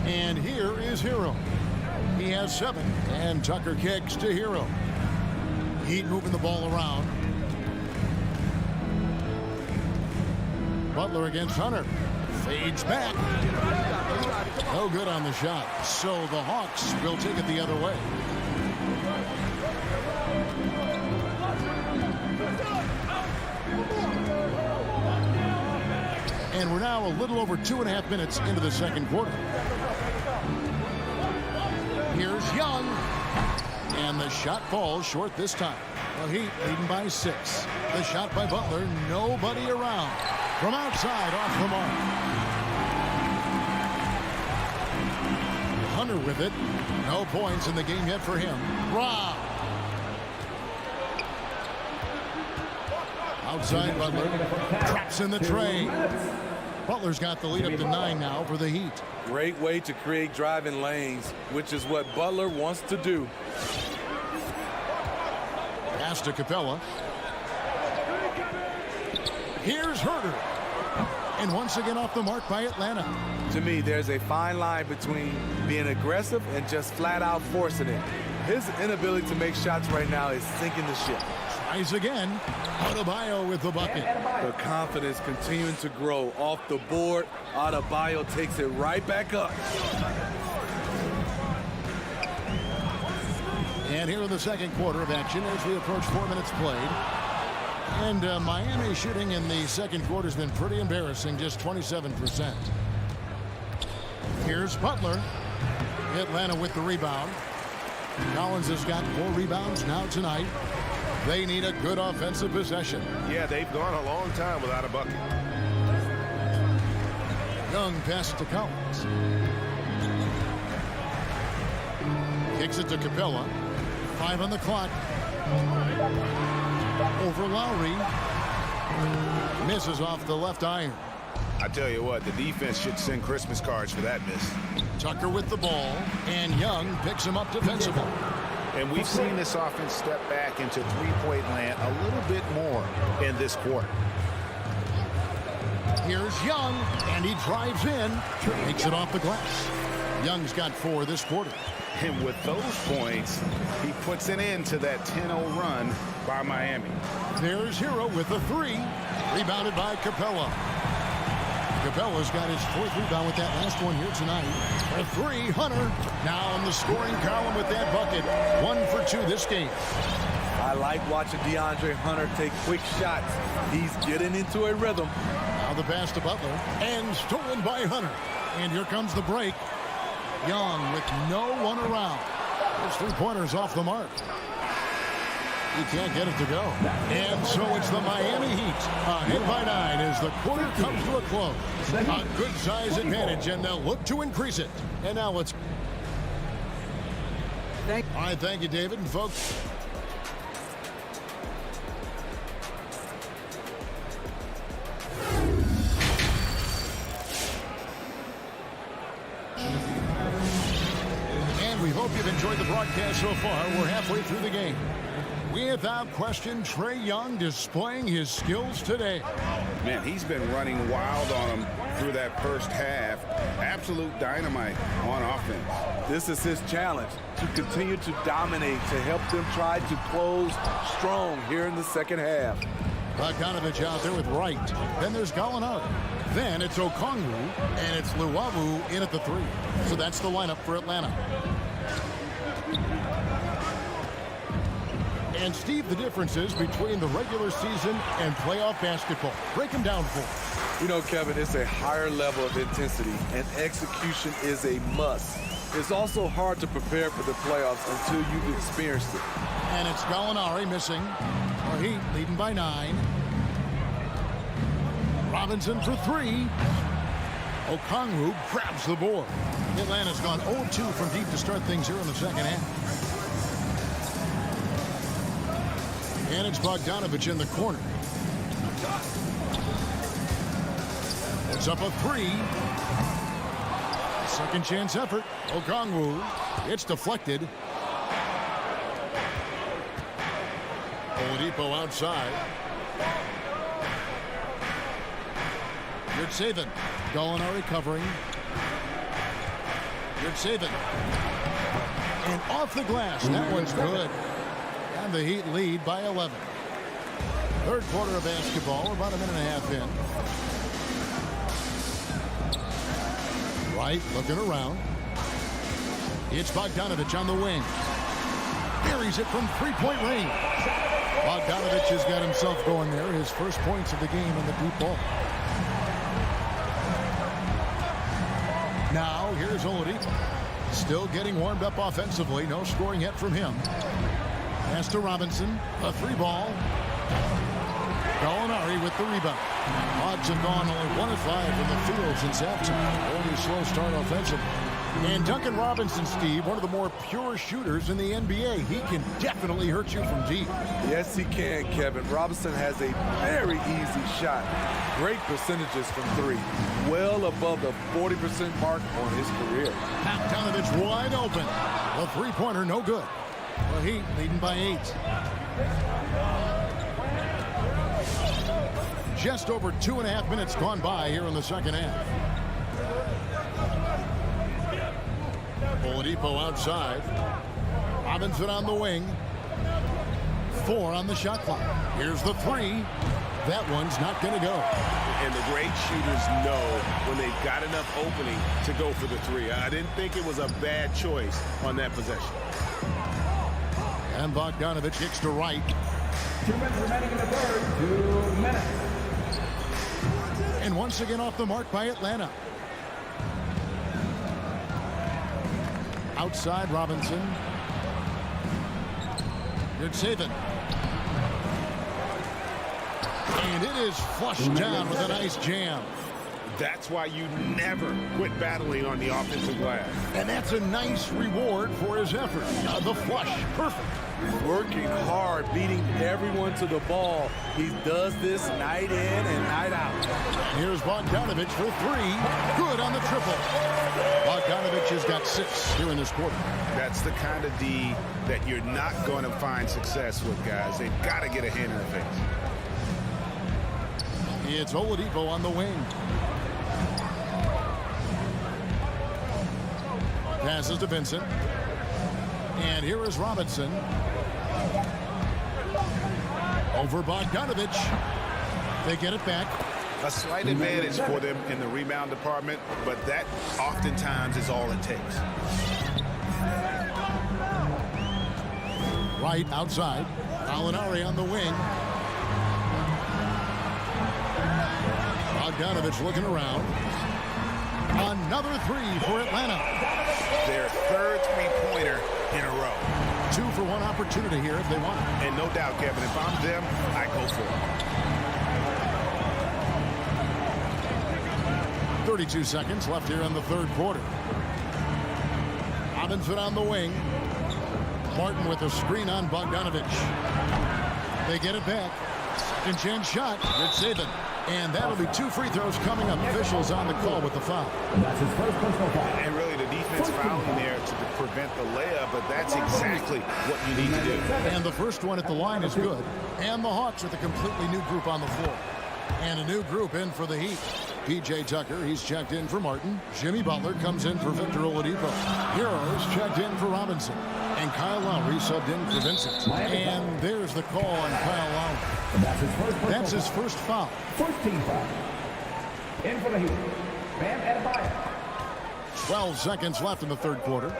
S6: And here is Hero. He has 7. And Tucker kicks to Hero. Heat moving the ball around. Butler against Hunter. Fades back. No good on the shot. So the Hawks will take it the other way. And we're now a little over 2.5 minutes into the second quarter. Here's Young. And the shot falls short this time. The Heat leading by 6. The shot by Butler. Nobody around. From outside, off the mark. Hunter with it. No points in the game yet for him. Rob. Outside Butler. Traps in the tray. Butler's got the lead up to 9 now for the Heat.
S8: Great way to create driving lanes, which is what Butler wants to do.
S6: Pass to Capella. Here's Herter. And once again off the mark by Atlanta.
S8: To me, there's a fine line between being aggressive and just flat out forcing it. His inability to make shots right now is sinking the ship.
S6: Tries again. Adebayo with the bucket.
S8: The confidence continuing to grow off the board. Adebayo takes it right back up.
S6: And here in the second quarter of action as we approach 4 minutes played. And Miami shooting in the second quarter has been pretty embarrassing, just 27%. Here's Butler. Atlanta with the rebound. Collins has got 4 rebounds now tonight. They need a good offensive possession.
S1: Yeah, they've gone a long time without a bucket.
S6: Young passes to Collins. Kicks it to Capella. 5 on the clock. Over Lowry. Misses off the left iron.
S7: I tell you what, the defense should send Christmas cards for that miss.
S6: Tucker with the ball, and Young picks him up defensively.
S7: And we've seen this offense step back into three-point land a little bit more in this quarter.
S6: Here's Young, and he drives in, takes it off the glass. Young's got 4 this quarter.
S7: And with those points, he puts an end to that 10-0 run by Miami.
S6: There's Hero with the 3, rebounded by Capella. Capella's got his 4th rebound with that last one here tonight. A 3, Hunter. Now in the scoring column with that bucket. 1 for 2 this game.
S8: I like watching DeAndre Hunter take quick shots. He's getting into a rhythm.
S6: Now the pass to Butler. And stolen by Hunter. And here comes the break. Young with no one around. Those 3-pointers off the mark. He can't get it to go. And so it's the Miami Heat ahead by 9 as the quarter comes to a close. A good size advantage, and they'll look to increase it. And now let's... All right, thank you, David. And folks... We hope you've enjoyed the broadcast so far. We're halfway through the game. Without question, Trae Young displaying his skills today.
S7: Man, he's been running wild on him through that first half. Absolute dynamite on offense.
S8: This is his challenge, to continue to dominate, to help them try to close strong here in the second half.
S6: Bogdanovich out there with Wright. Then there's Gallinari. Then it's Okongwu, and it's Luwawu in at the 3. So that's the lineup for Atlanta. And Steve, the differences between the regular season and playoff basketball. Break them down for us.
S8: You know, Kevin, it's a higher level of intensity, and execution is a must. It's also hard to prepare for the playoffs until you've experienced it.
S6: And it's Gallinari missing. The Heat leading by 9. Robinson for 3. Okongwu grabs the board. Atlanta's gone 0-2 from deep to start things here in the second half. And it's Bogdanovich in the corner. It's up a 3. Second chance effort. Okongwu. It's deflected. Oladipo outside. Yurtseven. Gallinari covering. Yurtseven. And off the glass. That one's good. And the Heat lead by 11. Third quarter of basketball, about a minute and a half in. Wright looking around. It's Bogdanovich on the wing. Buries it from 3-point range. Bogdanovich has got himself going there. His first points of the game on the deep ball. Now, here's Oladipo. Still getting warmed up offensively. No scoring yet from him. Pass to Robinson. A 3-ball. Gallinari with the rebound. Hawks have gone only 1 of 5 from the field since halftime. Only slow start offensively. And Duncan Robinson, Steve, one of the more pure shooters in the NBA. He can definitely hurt you from deep.
S8: Yes, he can, Kevin. Robinson has a very easy shot. Great percentages from 3. Well above the 40% mark on his career.
S6: Bogdanovich wide open. The 3-pointer no good. The Heat leading by 8. Just over 2.5 minutes gone by here in the second half. Oladipo outside. Robinson on the wing. 4 on the shot clock. Here's the 3. That one's not going to go.
S7: And the great shooters know when they've got enough opening to go for the 3. I didn't think it was a bad choice on that possession.
S6: And Bogdanovich kicks to right.
S4: 2 minutes remaining in the third. 2 minutes.
S6: And once again off the mark by Atlanta. Outside Robinson. Good saving. And it is flushed down with a nice jam.
S7: That's why you never quit battling on the offensive glass.
S6: And that's a nice reward for his effort. The flush, perfect.
S8: Working hard, beating everyone to the ball. He does this night in and night out.
S6: Here's Bogdanovich for 3. Good on the triple. Bogdanovich has got 6 here in this quarter.
S7: That's the kind of D that you're not going to find success with, guys. They've got to get a hand in the face.
S6: It's Oladipo on the wing. Passes to Vincent. And here is Robinson. Over Bogdanovich. They get it back.
S7: A slight advantage for them in the rebound department, but that oftentimes is all it takes.
S6: Right outside. Alinari on the wing. Bogdanovich looking around. Another 3 for Atlanta.
S7: Their third three-pointer in a row.
S6: 2 for 1 opportunity here if they want it.
S7: And no doubt, Kevin, if I'm them, I go for it.
S6: 32 seconds left here in the third quarter. Robinson on the wing. Martin with a screen on Bogdanovich. They get it back. And chance shot. Good saving. And that'll be 2 free throws coming up. Officials on the call with the foul.
S4: That's his first personal foul.
S7: And really the defense fouling there to prevent the layup, but that's exactly what you need to do.
S6: And the first one at the line is good. And the Hawks with a completely new group on the floor. And a new group in for the Heat. P.J. Tucker, he's checked in for Martin. Jimmy Butler comes in for Victor Oladipo. Heroes checked in for Robinson. And Kyle Lowry subbed in for Vincent. And there's the call on Kyle Lowry. That's his first foul.
S4: First team foul. In for the Heat. Bam Adebayo.
S6: 12 seconds left in the third quarter.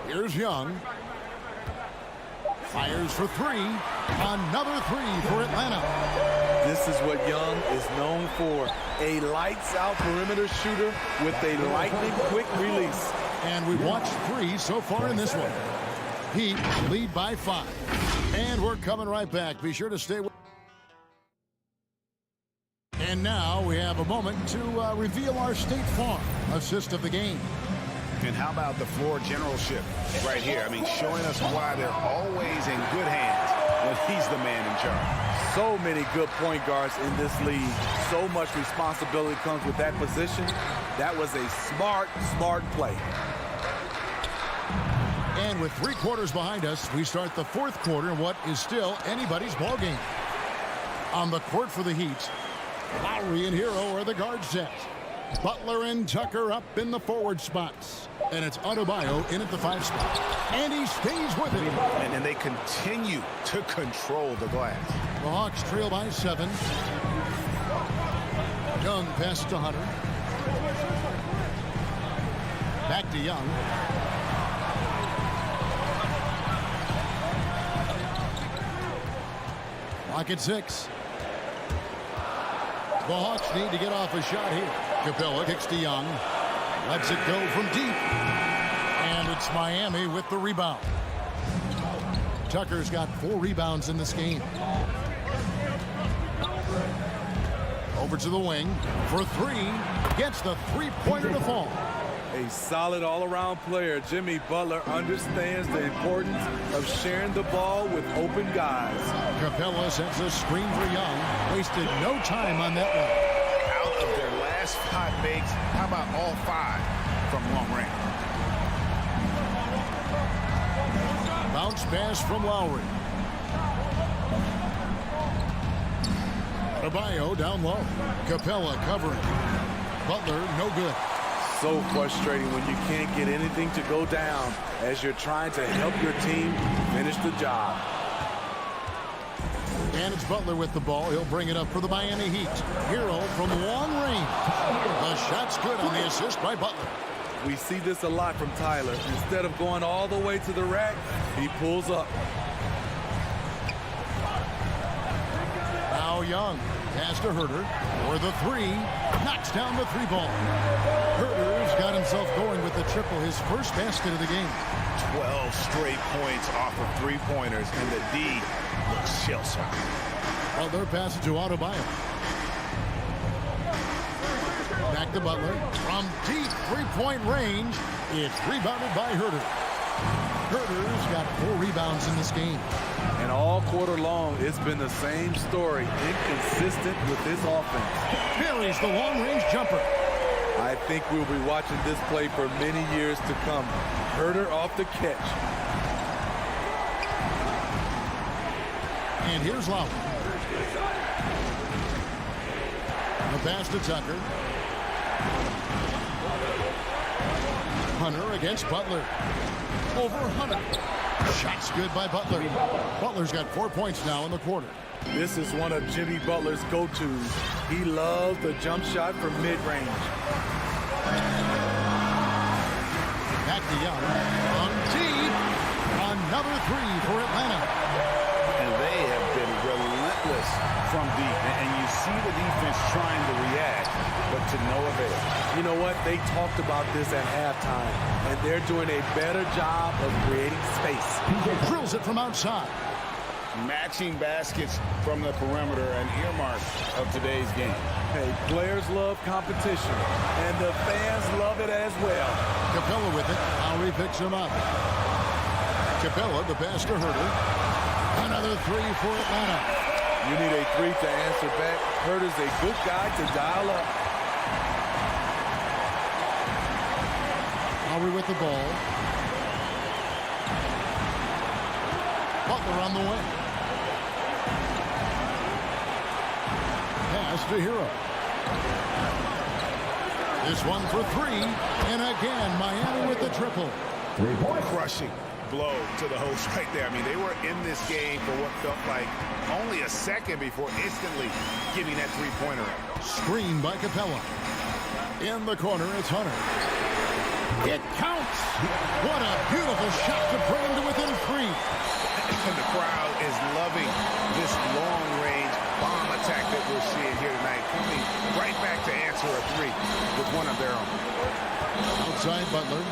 S6: Here's Young. Fires for 3. Another 3 for Atlanta.
S8: This is what Young is known for. A lights-out perimeter shooter with a lightning-quick release.
S6: And we've watched 3 so far in this one. Heat lead by 5. And we're coming right back. Be sure to stay with. And now we have a moment to reveal our State Farm assist of the game.
S7: And how about the floor generalship right here? I mean, showing us why they're always in good hands when he's the man in charge.
S8: So many good point guards in this league. So much responsibility comes with that position. That was a smart play.
S6: And with 3 quarters behind us, we start the fourth quarter in what is still anybody's ball game. On the court for the Heat, Lowry and Hero are the guard set. Butler and Tucker up in the forward spots. And it's Adebayo in at the 5 spot. And he stays with it.
S7: And they continue to control the glass.
S6: The Hawks trail by 7. Young passes to Hunter. Back to Young. Clock at 6. The Hawks need to get off a shot here. Capella kicks to Young. Lets it go from deep. And it's Miami with the rebound. Tucker's got 4 rebounds in this game. Over to the wing for 3. Gets the 3-pointer to fall.
S8: A solid all-around player. Jimmy Butler understands the importance of sharing the ball with open guys.
S6: Capella sets a screen for Young. Wasted no time on that one.
S7: Out of their last 5 makes, how about all 5 from long range?
S6: pass from Lowry. Adebayo down low. Capella covering. Butler, no good.
S8: So frustrating when you can't get anything to go down as you're trying to help your team finish the job.
S6: And it's Butler with the ball. He'll bring it up for the Miami Heat. Hero from long range. The shot's good on the assist by Butler.
S8: We see this a lot from Tyler. Instead of going all the way to the rack, he pulls up.
S6: Now Young. Pass to Herter. For the three. Knocks down the three ball. Herter's got himself going with the triple. His first basket of the game.
S7: 12 straight points off of three-pointers, and the D looks shell-shocked.
S6: Butler passes to Adebayo. Back to Butler. From deep three-point range, it's rebounded by Herter. Herter's got 4 rebounds in this game.
S8: And all quarter long, it's been the same story, inconsistent with his offense.
S6: Buries the long-range jumper.
S8: I think we'll be watching this play for many years to come. Herter off the catch.
S6: And here's Lowry. The pass to Tucker. Hunter against Butler. Over Hunter. Shot's good by Butler. Butler's got 4 points now in the quarter.
S8: This is one of Jimmy Butler's go-tos. He loves the jump shot from mid-range.
S6: Back to Young. On deep. Another three for Atlanta.
S7: And they have been relentless from deep. And you see the defense trying to react, but to no avail.
S8: You know what? They talked about this at halftime, and they're doing a better job of creating space.
S6: Drills it from outside.
S7: Matching baskets from the perimeter, an earmark of today's game.
S8: Hey, players love competition, and the fans love it as well.
S6: Capella with it. Lowry picks him up. Capella, the pass to Herter. Another three for Atlanta.
S8: You need a three to answer back. Herter's a good guy to dial up.
S6: Lowry with the ball. Butler on the way. Pass to Hero. This one for three. And again, Miami with the triple.
S4: 3-point.
S7: Crushing blow to the host right there. I mean, they were in this game for what felt like only a second before instantly giving that three-pointer up.
S6: Screen by Capella. In the corner, it's Hunter. It counts. What a beautiful shot to bring him to within 3.
S7: And the crowd is loving this long-range bomb attack that we're seeing here tonight. Coming right back to answer a three with one of their own.
S6: Outside Butler.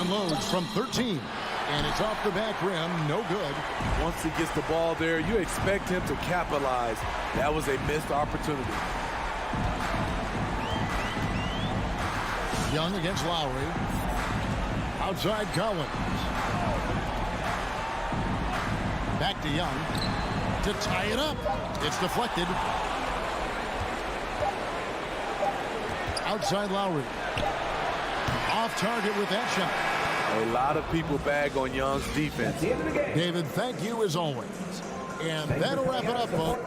S6: Unloads from 13. And it's off the back rim. No good.
S8: Once he gets the ball there, you expect him to capitalize. That was a missed opportunity.
S6: Young against Lowry. Outside Collins. Back to Young. To tie it up. It's deflected. Outside Lowry. Off target with that shot.
S8: A lot of people bag on Young's defense.
S6: David, thank you as always. And that'll wrap it up, folks.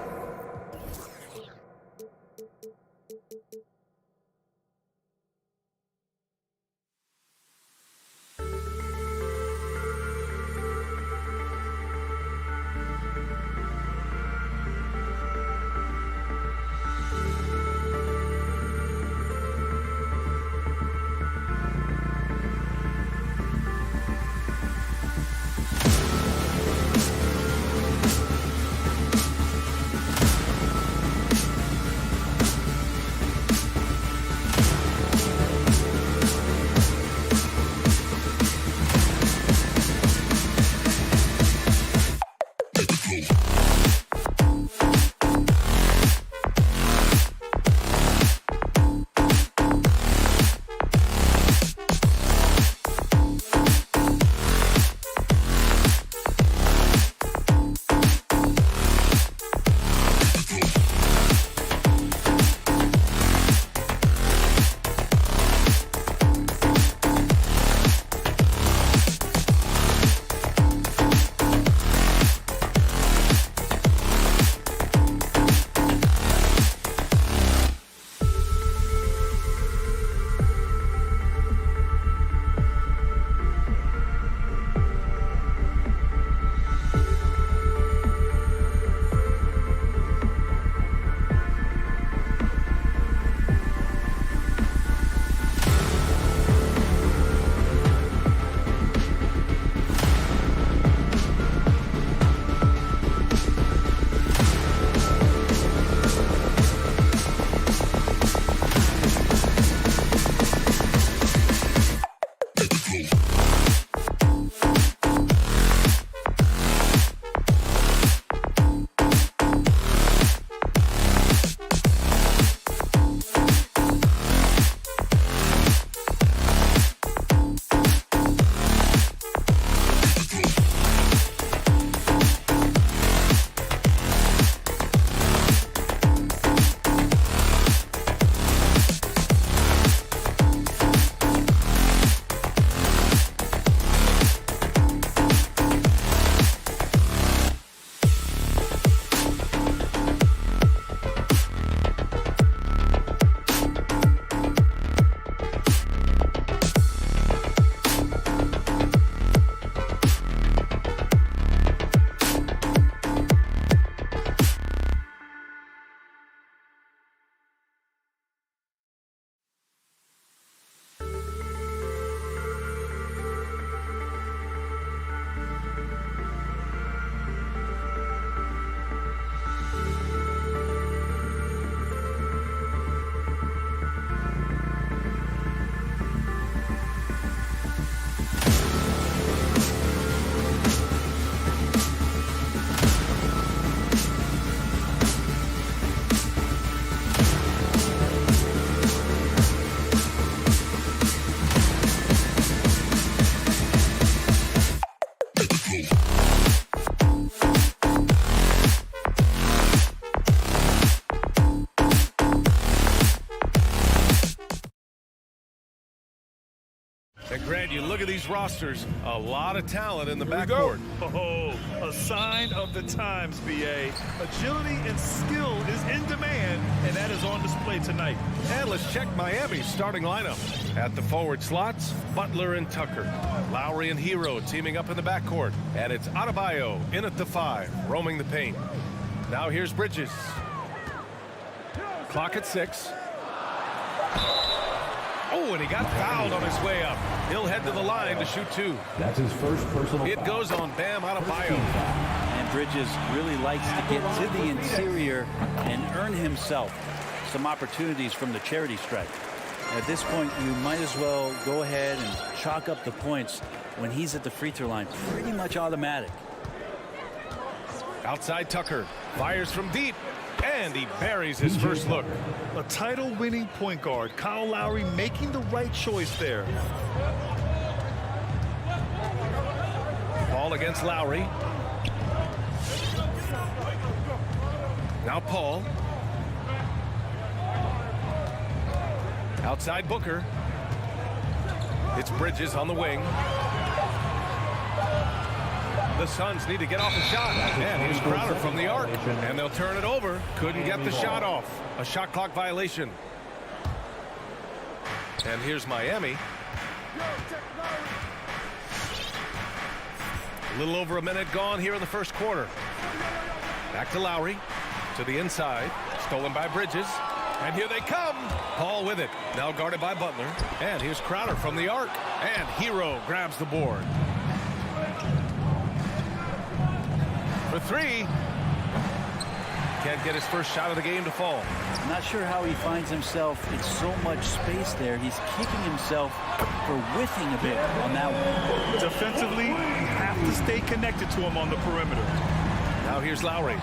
S1: you look at these rosters, a lot of talent in the backcourt.
S3: Oh, a sign of the times, BA. Agility and skill is in demand, and that is on display tonight.
S1: And let's check Miami's starting lineup. At the forward slots, Butler and Tucker. Lowry and Hero teaming up in the backcourt. And it's Adebayo in at the 5, roaming the paint. Now here's Bridges. Clock at 6. Oh, and he got fouled on his way up. He'll head to the line to shoot 2.
S4: That's his first personal
S1: It
S4: foul.
S1: goes on Bam Adebayo.
S10: And Bridges really likes to get to the interior and earn himself some opportunities from the charity stripe. At this point, you might as well go ahead and chalk up the points when he's at the free throw line. Pretty much automatic.
S1: Outside Tucker. Fires from deep. And he buries his first look.
S3: A title-winning point guard, Kyle Lowry, making the right choice there.
S1: Paul against Lowry. Now Paul. Outside Booker. It's Bridges on the wing. The Suns need to get off a shot. And here's Crowder from the arc. And they'll turn it over. Couldn't get the shot off. A shot clock violation. And here's Miami. A little over a minute gone here in the first quarter. Back to Lowry. To the inside. Stolen by Bridges. And here they come. Paul with it. Now guarded by Butler. And here's Crowder from the arc. And Hero grabs the board. For 3. Can't get his first shot of the game to fall.
S10: I'm not sure how he finds himself in so much space there. He's kicking himself for whiffing a bit on that one.
S3: Defensively, you have to stay connected to him on the perimeter.
S1: Now here's Lowry.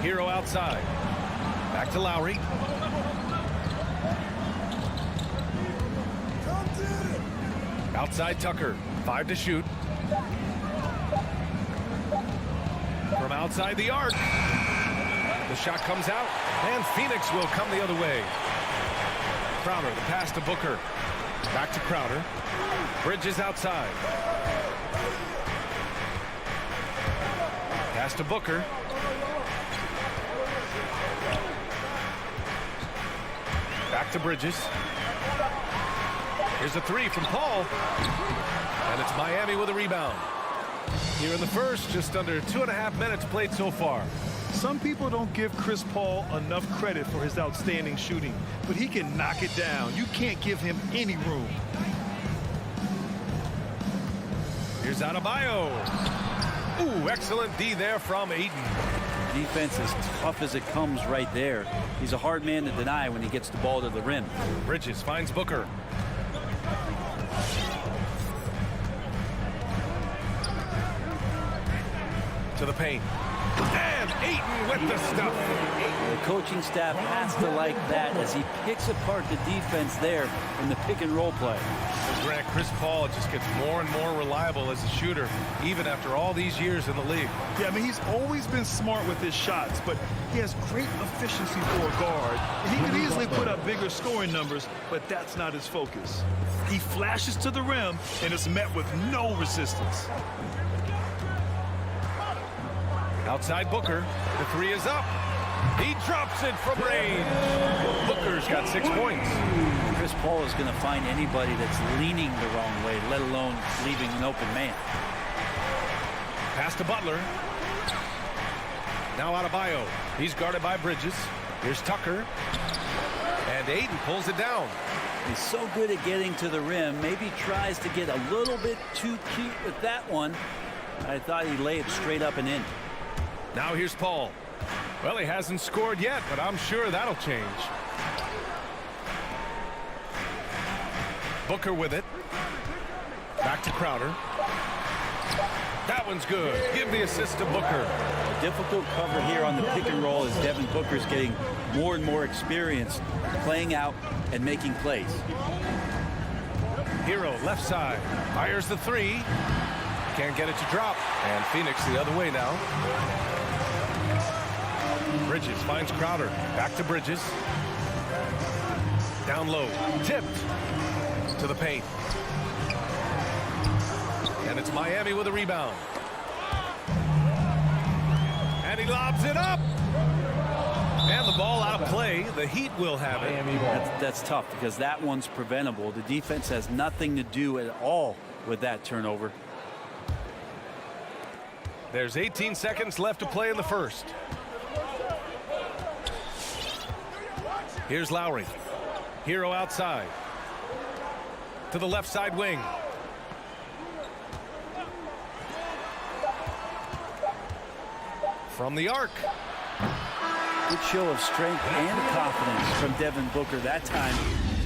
S1: Hero outside. Back to Lowry. Outside Tucker. 5 to shoot. From outside the arc. The shot comes out. And Phoenix will come the other way. Crowder, the pass to Booker. Back to Crowder. Bridges outside. Pass to Booker. Back to Bridges. Here's a 3 from Paul. And it's Miami with a rebound. Here in the first, just under 2.5 minutes played so far.
S3: Some people don't give Chris Paul enough credit for his outstanding shooting, but he can knock it down. You can't give him any room.
S1: Here's Adebayo. Ooh, excellent D there from Ayton.
S10: Defense as tough as it comes right there. He's a hard man to deny when he gets the ball to the rim.
S1: Bridges finds Booker. To the paint. And Ayton with the stuff.
S10: The coaching staff has to like that as he picks apart the defense there in the pick and roll play.
S1: Grant, Chris Paul just gets more and more reliable as a shooter, even after all these years in the league.
S3: Yeah, I mean, he's always been smart with his shots, but he has great efficiency for a guard. And he could easily put up bigger scoring numbers, but that's not his focus. He flashes to the rim and is met with no resistance.
S1: Outside Booker. The 3 is up. He drops it from range. Booker's got 6 points.
S10: Chris Paul is going to find anybody that's leaning the wrong way, let alone leaving an open man.
S1: Pass to Butler. Now Adebayo. He's guarded by Bridges. Here's Tucker. And Ayton pulls it down.
S10: He's so good at getting to the rim. Maybe tries to get a little bit too cute with that one. I thought he'd lay it straight up and in.
S1: Now here's Paul. Well, he hasn't scored yet, but I'm sure that'll change. Booker with it. Back to Crowder. That one's good. Give the assist to Booker.
S10: A difficult cover here on the pick and roll as Devin Booker's getting more and more experience playing out and making plays.
S1: Hero left side. Fires the 3. Can't get it to drop. And Phoenix the other way now. Bridges finds Crowder. Back to Bridges. Down low. Tipped to the paint. And it's Miami with a rebound. And he lobs it up. And the ball out of play. The Heat will have it.
S10: That's tough because that one's preventable. The defense has nothing to do at all with that turnover.
S1: There's 18 seconds left to play in the first. Here's Lowry. Hero outside. To the left side wing. From the arc.
S10: Good show of strength and confidence from Devin Booker that time.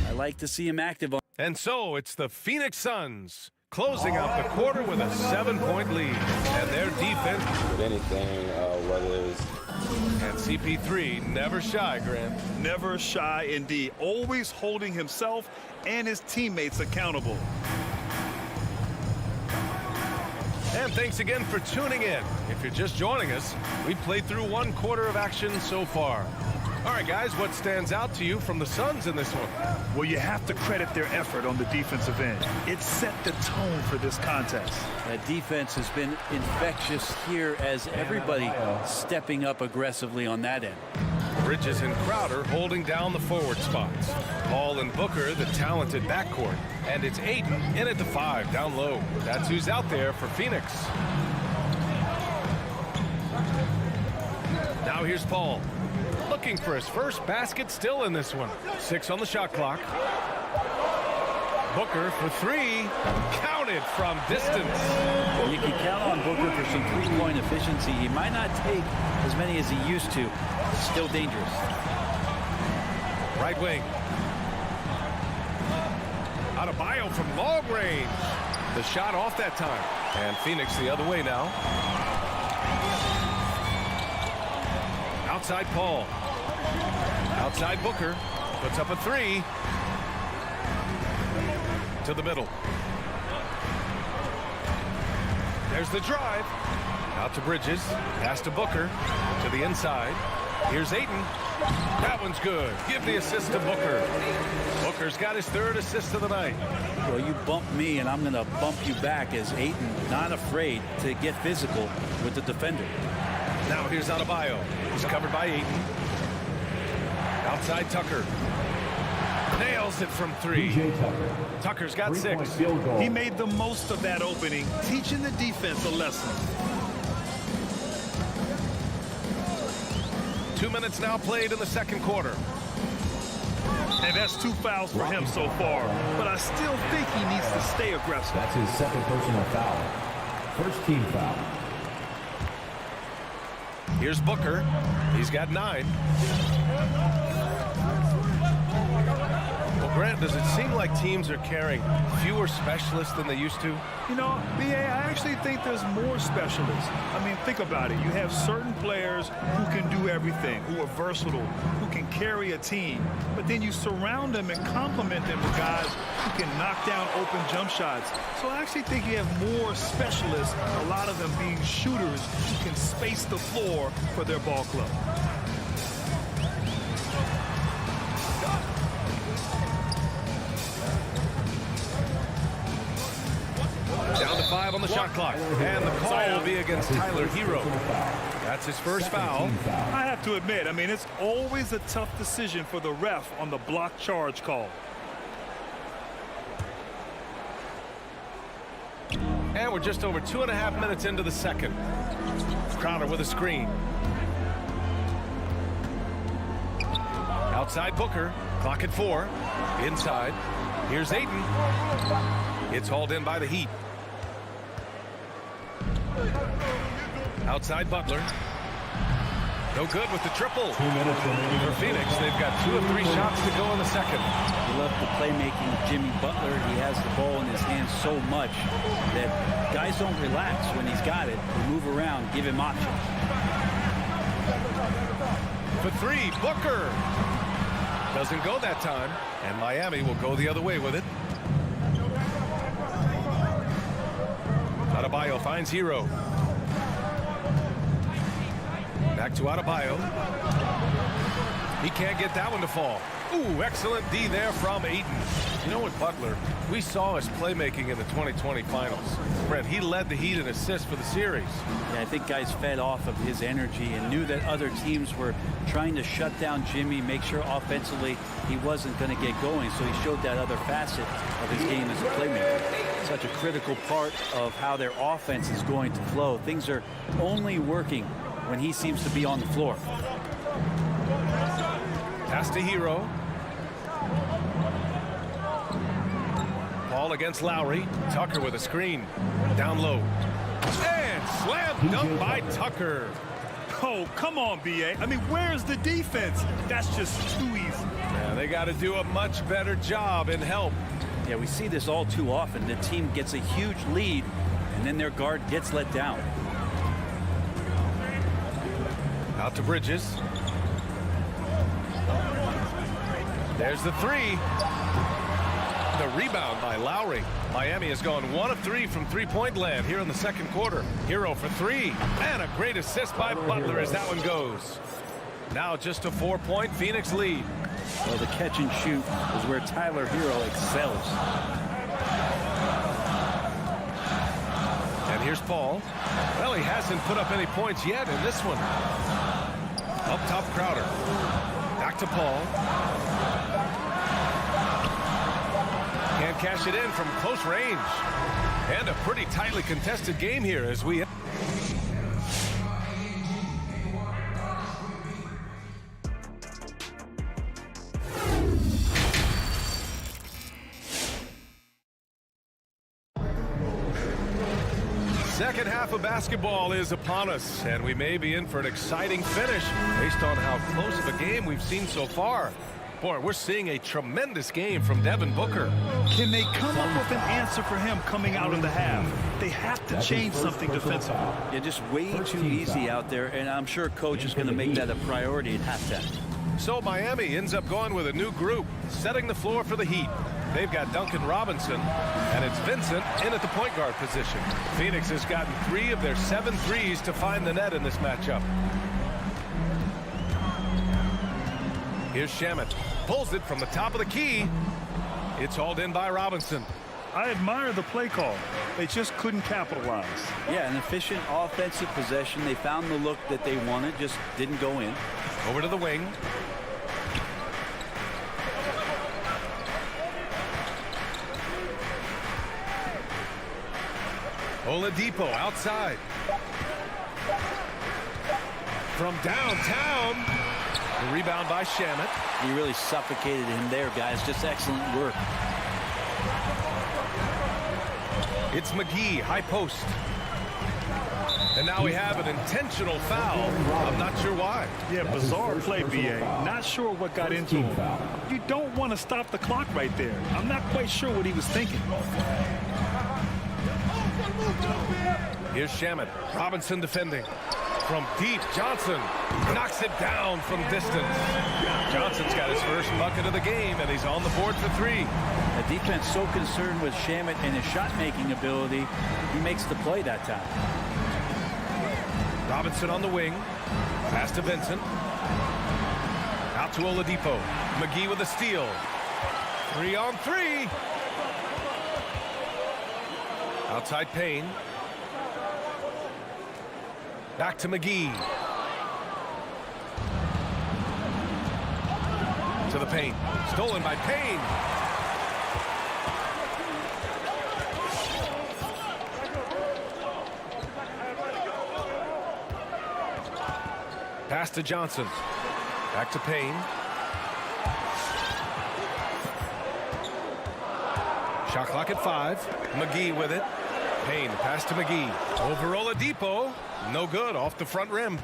S10: I like to see him active on.
S1: And so it's the Phoenix Suns closing out the quarter with a 7-point lead. And their defense.
S11: If anything, whether it was.
S1: And CP3 never shy, Grant.
S3: Never shy indeed. Always holding himself and his teammates accountable.
S1: And thanks again for tuning in. If you're just joining us, we played through one quarter of action so far. All right, guys, what stands out to you from the Suns in this one?
S3: Well, you have to credit their effort on the defensive end. It set the tone for this contest.
S10: That defense has been infectious here as everybody stepping up aggressively on that end.
S1: Bridges and Crowder holding down the forward spots. Paul and Booker, the talented backcourt. And it's Ayton in at the 5, down low. That's who's out there for Phoenix. Now here's Paul. Looking for his first basket still in this one. 6 on the shot clock. Booker for 3. Counted from distance.
S10: You can count on Booker for some three-point efficiency. He might not take as many as he used to. Still dangerous.
S1: Right wing. Adebayo from long range. The shot off that time. And Phoenix the other way now. Outside Paul. Outside Booker. Puts up a 3. To the middle. There's the drive. Out to Bridges. Pass to Booker. To the inside. Here's Ayton. That one's good. Give the assist to Booker. Booker's got his 3rd assist of the night.
S10: Well, you bump me, and I'm going to bump you back as Ayton not afraid to get physical with the defender.
S1: Now here's Adebayo. He's covered by Ayton. Outside Tucker. Nails it from 3. Tucker's got 6.
S3: He made the most of that opening, teaching the defense a lesson.
S1: 2 minutes now played in the second quarter.
S3: And that's 2 fouls for him so far. But I still think he needs to stay aggressive.
S4: That's his second personal foul. First team foul.
S1: Here's Booker. He's got 9. Well, Grant, does it seem like teams are carrying fewer specialists than they used to?
S3: You know, B.A., I actually think there's more specialists. I mean, think about it. You have certain players who can do everything, who are versatile, who can carry a team. But then you surround them and complement them with guys who can knock down open jump shots. So I actually think you have more specialists, a lot of them being shooters who can space the floor for their ball club.
S1: Down to 5 on the shot clock. And the call will be against Tyler Hero. That's his first foul.
S3: I have to admit, I mean, it's always a tough decision for the ref on the block charge call.
S1: And we're just over 2.5 minutes into the second. Crowder with a screen. Outside Booker. Clock at 4. Inside. Here's Ayton. It's hauled in by the Heat. Outside Butler. No good with the triple.
S4: 2 minutes remaining
S1: for Phoenix. They've got 2 of 3 shots to go in the second.
S10: I love the playmaking of Jimmy Butler. He has the ball in his hands so much that guys don't relax when he's got it. They move around, give him options.
S1: For 3, Booker. Doesn't go that time. And Miami will go the other way with it. Adebayo finds Hero. Back to Adebayo. He can't get that one to fall. Ooh, excellent D there from Ayton. You know what, Butler? We saw his playmaking in the 2020 finals. Brett, he led the Heat in assists for the series.
S10: Yeah, I think guys fed off of his energy and knew that other teams were trying to shut down Jimmy, make sure offensively he wasn't going to get going. So he showed that other facet of his game as a playmaker. Such a critical part of how their offense is going to flow. Things are only working when he seems to be on the floor.
S1: Pass to Hero. Ball against Lowry. Tucker with a screen. Down low. And slam dunk by Tucker.
S3: Oh, come on, B.A. I mean, where's the defense? That's just too easy.
S1: Yeah, they got to do a much better job in help.
S10: Yeah, we see this all too often. The team gets a huge lead, and then their guard gets let down.
S1: Out to Bridges. There's the three. The rebound by Lowry. Miami has gone 1 of 3 from three-point land here in the second quarter. Hero for 3. And a great assist by Butler as that one goes. Now just a 4-point Phoenix lead.
S10: Well, the catch and shoot is where Tyler Hero excels.
S1: And here's Paul. Well, he hasn't put up any points yet in this one. Up top, Crowder. Back to Paul. Can't cash it in from close range. And a pretty tightly contested game here as we... Second half of basketball is upon us, and we may be in for an exciting finish based on how close of a game we've seen so far. Boy, we're seeing a tremendous game from Devin Booker.
S3: Can they come up with an answer for him coming out of the half? They have to change something defensively.
S10: Yeah, just way too easy out there, and I'm sure coach is going to make that a priority at halftime.
S1: So Miami ends up going with a new group, setting the floor for the Heat. They've got Duncan Robinson, and it's Vincent in at the point guard position. Phoenix has gotten 3 of their 7 threes to find the net in this matchup. Here's Shamet. Pulls it from the top of the key. It's hauled in by Robinson.
S3: I admire the play call. They just couldn't capitalize.
S10: Yeah, an efficient offensive possession. They found the look that they wanted, just didn't go in.
S1: Over to the wing. Oladipo outside. From downtown. The rebound by Shamet.
S10: He really suffocated him there, guys. Just excellent work.
S1: It's McGee, high post. And now we have an intentional foul. I'm not sure why.
S3: Yeah, bizarre play, B.A. Not sure what got into him. You don't want to stop the clock right there. I'm not quite sure what he was thinking.
S1: Here's Shamet. Robinson defending. From deep, Johnson knocks it down from distance. Johnson's got his first bucket of the game, and he's on the board for 3.
S10: The defense so concerned with Shamet and his shot-making ability, he makes the play that time.
S1: Robinson on the wing. Pass to Vincent. Out to Oladipo. McGee with a steal. 3 on 3. Outside Payne. Back to McGee. To the paint. Stolen by Payne. Pass to Johnson. Back to Payne. Shot clock at 5. McGee with it. Payne, pass to McGee. Over Oladipo. No good, off the front rim.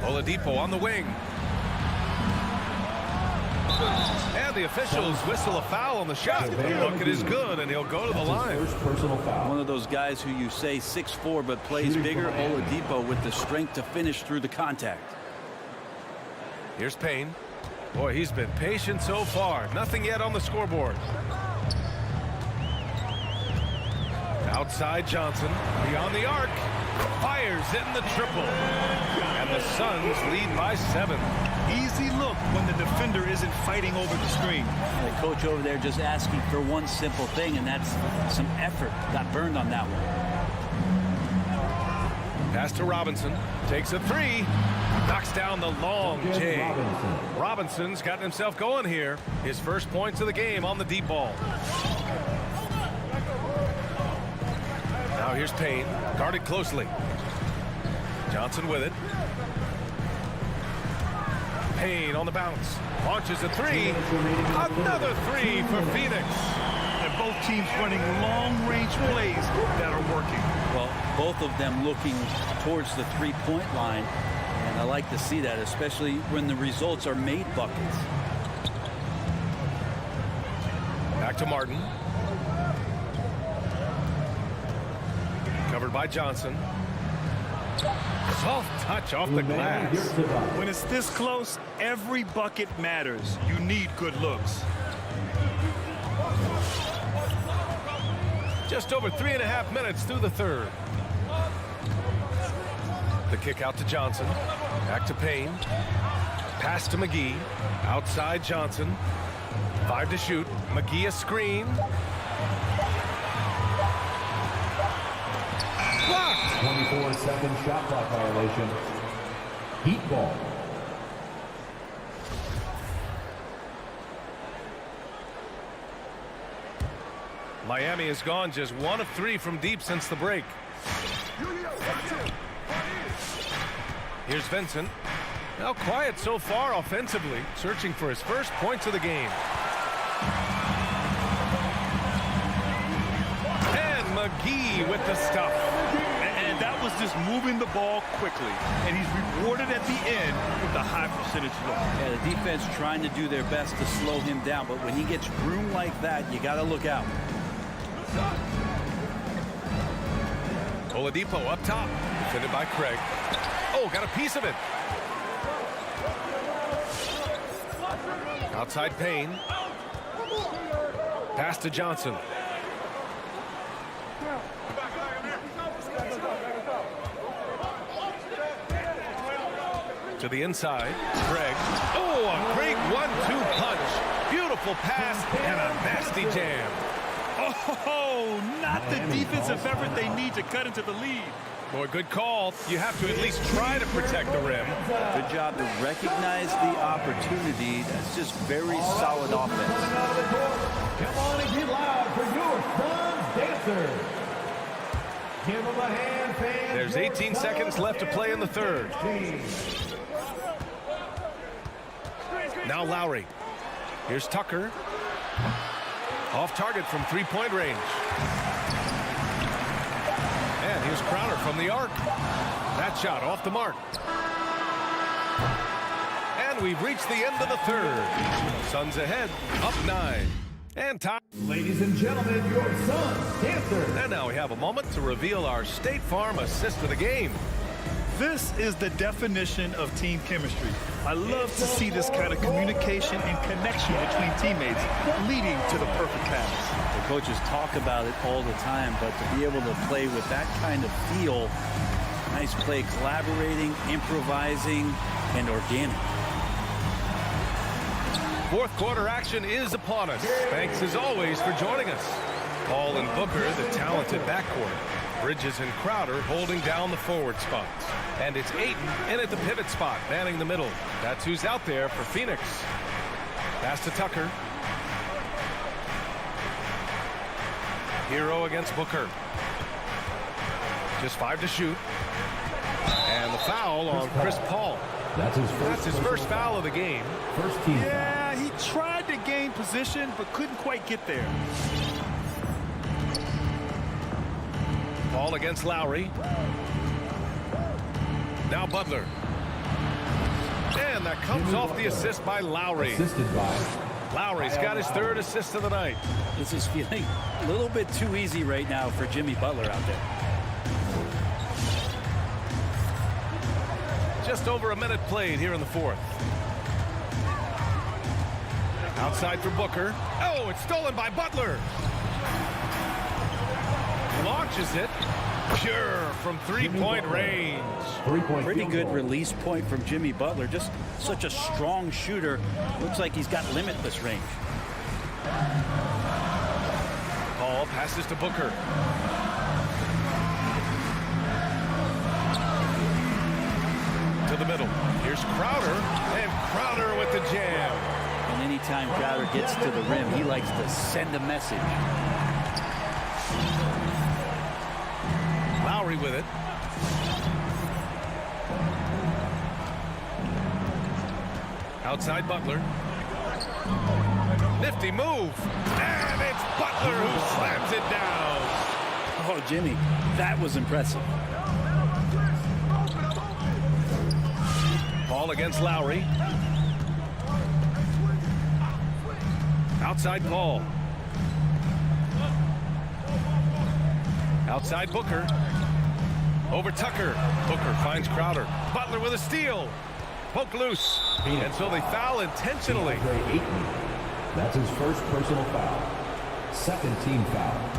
S1: Oladipo on the wing. And the officials whistle a foul on the shot. The bucket is good, and he'll go to the line.
S10: One of those guys who you say 6'4", but plays bigger. Oladipo with the strength to finish through the contact.
S1: Here's Payne. Boy, he's been patient so far. Nothing yet on the scoreboard. Outside Johnson, beyond the arc, fires in the triple. And the Suns lead by 7.
S3: easy look when the defender isn't fighting over the screen.
S10: The coach over there just asking for one simple thing, and that's some effort. Got burned on that one.
S1: Pass to Robinson. Takes a three. Knocks down the long J. Robinson's gotten himself going here. His first points of the game on the deep ball. Now here's Payne. Guarded closely. Johnson with it. Payne on the bounce. Launches a three. Another three for Phoenix.
S3: And both teams running long-range plays that are working.
S10: Well, both of them looking towards the three-point line. And I like to see that, especially when the results are made buckets.
S1: Back to Martin. Covered by Johnson. Soft touch off the glass.
S3: When it's this close, every bucket matters. You need good looks.
S1: Just over 3.5 minutes through the third. The kick out to Johnson. Back to Payne. Pass to McGee. Outside Johnson. 5 to shoot. McGee a screen. Blocked.
S4: 24-second shot clock violation. Heat ball.
S1: Miami has gone just 1 of 3 from deep since the break. Here's Vincent. Now quiet so far offensively, searching for his first points of the game. And McGee with the stuff.
S3: And that was just moving the ball quickly. And he's rewarded at the end with a high percentage look.
S10: Yeah, the defense trying to do their best to slow him down, but when he gets room like that, you got to look out.
S1: Oladipo up top, defended by Craig. Oh, got a piece of it. Outside Payne. Pass to Johnson. To the inside, Craig. Oh, a great 1-2 punch. Beautiful pass and a nasty jam.
S3: Oh, not the defensive effort they need to cut into the lead.
S1: Boy, good call. You have to at least try to protect the rim.
S10: Good job to recognize the opportunity. That's just very solid offense.
S4: Come on and get loud for your son's dancer. Give him a hand, fans.
S1: There's 18 seconds left to play in the third. Now Lowry. Here's Tucker. Off target from three-point range. And here's Crowder from the arc. That shot off the mark. And we've reached the end of the third. Suns ahead, up 9. And time.
S4: Ladies and gentlemen, your son's dancer.
S1: And now we have a moment to reveal our State Farm assist of the game.
S3: This is the definition of team chemistry. I love to see this kind of communication and connection between teammates leading to the perfect pass.
S10: The coaches talk about it all the time, but to be able to play with that kind of feel, nice play, collaborating, improvising, and organic.
S1: Fourth quarter action is upon us. Thanks as always for joining us. Paul and Booker, the talented backcourt. Bridges and Crowder holding down the forward spots. And it's Ayton in at the pivot spot, manning the middle. That's who's out there for Phoenix. Pass to Tucker. Hero against Booker. Just 5 to shoot. And the foul on Chris Paul. That's his first foul of the game.
S4: First team
S3: Yeah, he tried to gain position, but couldn't quite get there.
S1: Paul against Lowry. Now Butler. And that comes off the assist by Lowry.
S4: Assisted by
S1: Lowry's got his third assist of the night.
S10: This is feeling a little bit too easy right now for Jimmy Butler out there.
S1: Just over a minute played here in the fourth. Outside for Booker. Oh, it's stolen by Butler. Launches it. Pure from three-point range.
S10: Pretty good release point from Jimmy Butler. Just such a strong shooter. Looks like he's got limitless range.
S1: Ball passes to Booker. To the middle. Here's Crowder, and Crowder with the jam.
S10: And anytime Crowder gets to the rim, he likes to send a message.
S1: Lowry with it. Outside Butler. Nifty move. And it's Butler who slams it down.
S10: Oh, Jimmy, that was impressive.
S1: Ball against Lowry. Outside Paul. Outside Booker. Over Tucker. Booker finds Crowder. Butler with a steal. Poke loose. And so they foul intentionally.
S4: That's his first personal foul. Second team foul.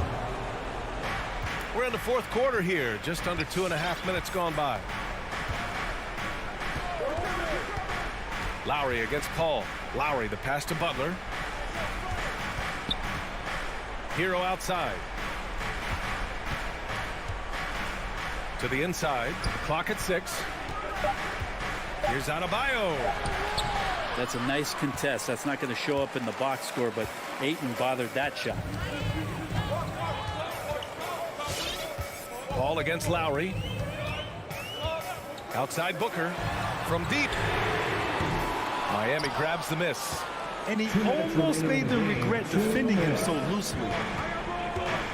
S1: We're in the fourth quarter here. Just under 2.5 minutes gone by. Lowry against Paul. Lowry, the pass to Butler. Hero outside. To the inside. Clock at 6. Here's Adebayo.
S10: That's a nice contest. That's not going to show up in the box score, but Ayton bothered that shot.
S1: Ball against Lowry. Outside Booker. From deep. Miami grabs the miss.
S3: And he almost made them regret defending him so loosely.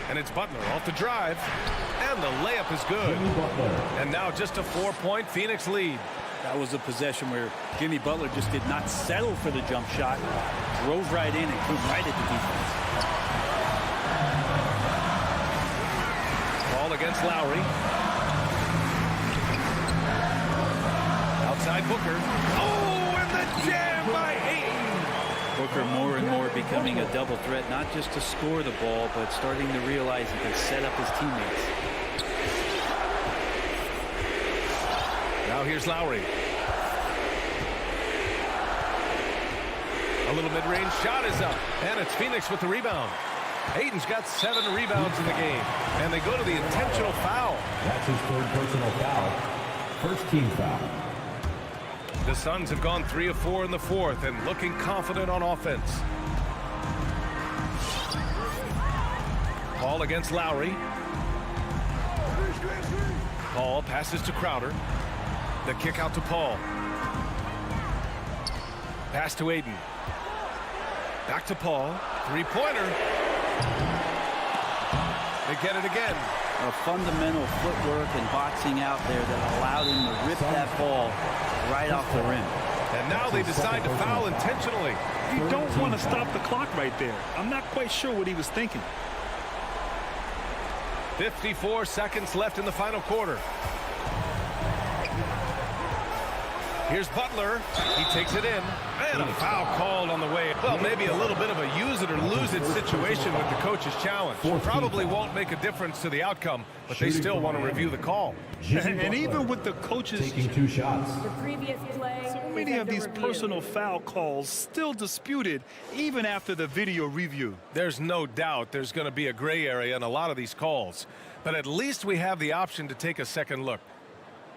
S1: And it's Butler off the drive. And the layup is good. And now just a 4-point Phoenix lead.
S10: That was a possession where Jimmy Butler just did not settle for the jump shot. Drove right in and came right at the defense.
S1: Ball against Lowry. Outside Booker. Oh, and the jam by Ayton.
S10: Booker more and more becoming a double threat, not just to score the ball, but starting to realize he can set up his teammates.
S1: Now here's Lowry. A little mid-range shot is up. And it's Phoenix with the rebound. Ayton's got 7 rebounds in the game. And they go to the intentional foul.
S4: That's his third personal foul. First team foul.
S1: The Suns have gone 3 of 4 in the fourth and looking confident on offense. Paul against Lowry. Paul passes to Crowder. The kick out to Paul. Pass to Ayton. Back to Paul. Three-pointer. They get it again.
S10: A fundamental footwork and boxing out there that allowed him to rip that ball right off the rim.
S1: And now they decide to foul intentionally.
S3: You don't want to stop the clock right there. I'm not quite sure what he was thinking.
S1: 54 seconds left in the final quarter. Here's Butler. He takes it in. And a foul called on the way. Well, maybe a little bit of a use it or lose it situation with the coach's challenge. Probably won't make a difference to the outcome, but they still want to review the call.
S3: And even with the coaches
S4: taking 2 shots.
S12: The previous play.
S3: So many of these personal foul calls still disputed even after the video review.
S1: There's no doubt there's going to be a gray area in a lot of these calls, but at least we have the option to take a second look.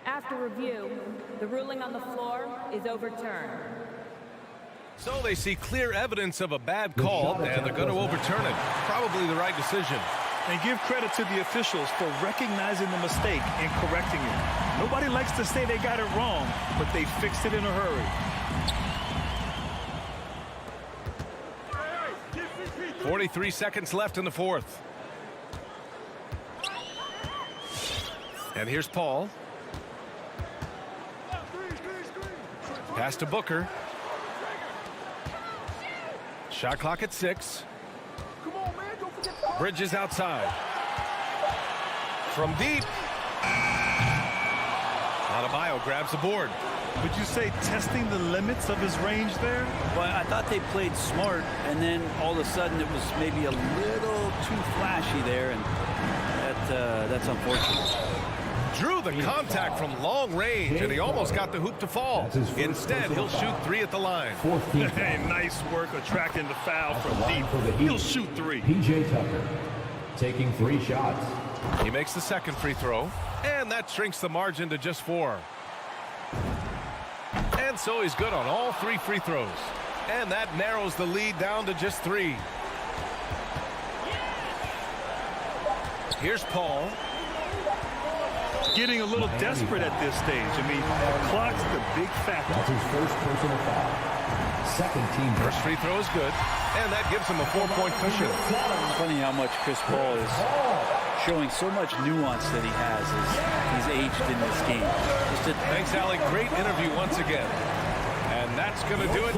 S12: After review, the ruling on the floor is overturned.
S1: So they see clear evidence of a bad call, and they're going to overturn it. Probably the right decision.
S3: And give credit to the officials for recognizing the mistake and correcting it. Nobody likes to say they got it wrong, but they fixed it in a hurry.
S1: 43 seconds left in the fourth. And here's Paul. Pass to Booker. Shot clock at 6. Bridges outside. From deep. Adebayo grabs the board.
S3: Would you say testing the limits of his range there?
S10: Well, I thought they played smart, and then all of a sudden it was maybe a little too flashy there, and that that's unfortunate.
S1: Drew the contact from long range, and he almost got the hoop to fall. Instead, he'll shoot 3 at the line.
S3: Hey, nice work attracting the foul from deep. He'll shoot 3.
S4: PJ Tucker taking 3 shots.
S1: He makes the second free throw, and that shrinks the margin to just 4. And so he's good on all 3 free throws. And that narrows the lead down to just 3. Here's Paul.
S3: Getting a little desperate at this stage. I mean, clock's the big factor.
S4: That's his first personal foul. Second team.
S1: First free throw is good, and that gives him a 4-point cushion.
S10: It's funny how much Chris Paul is showing so much nuance that he has as he's aged in this game.
S1: Thanks, Allie. Great interview once again. And that's going to do it.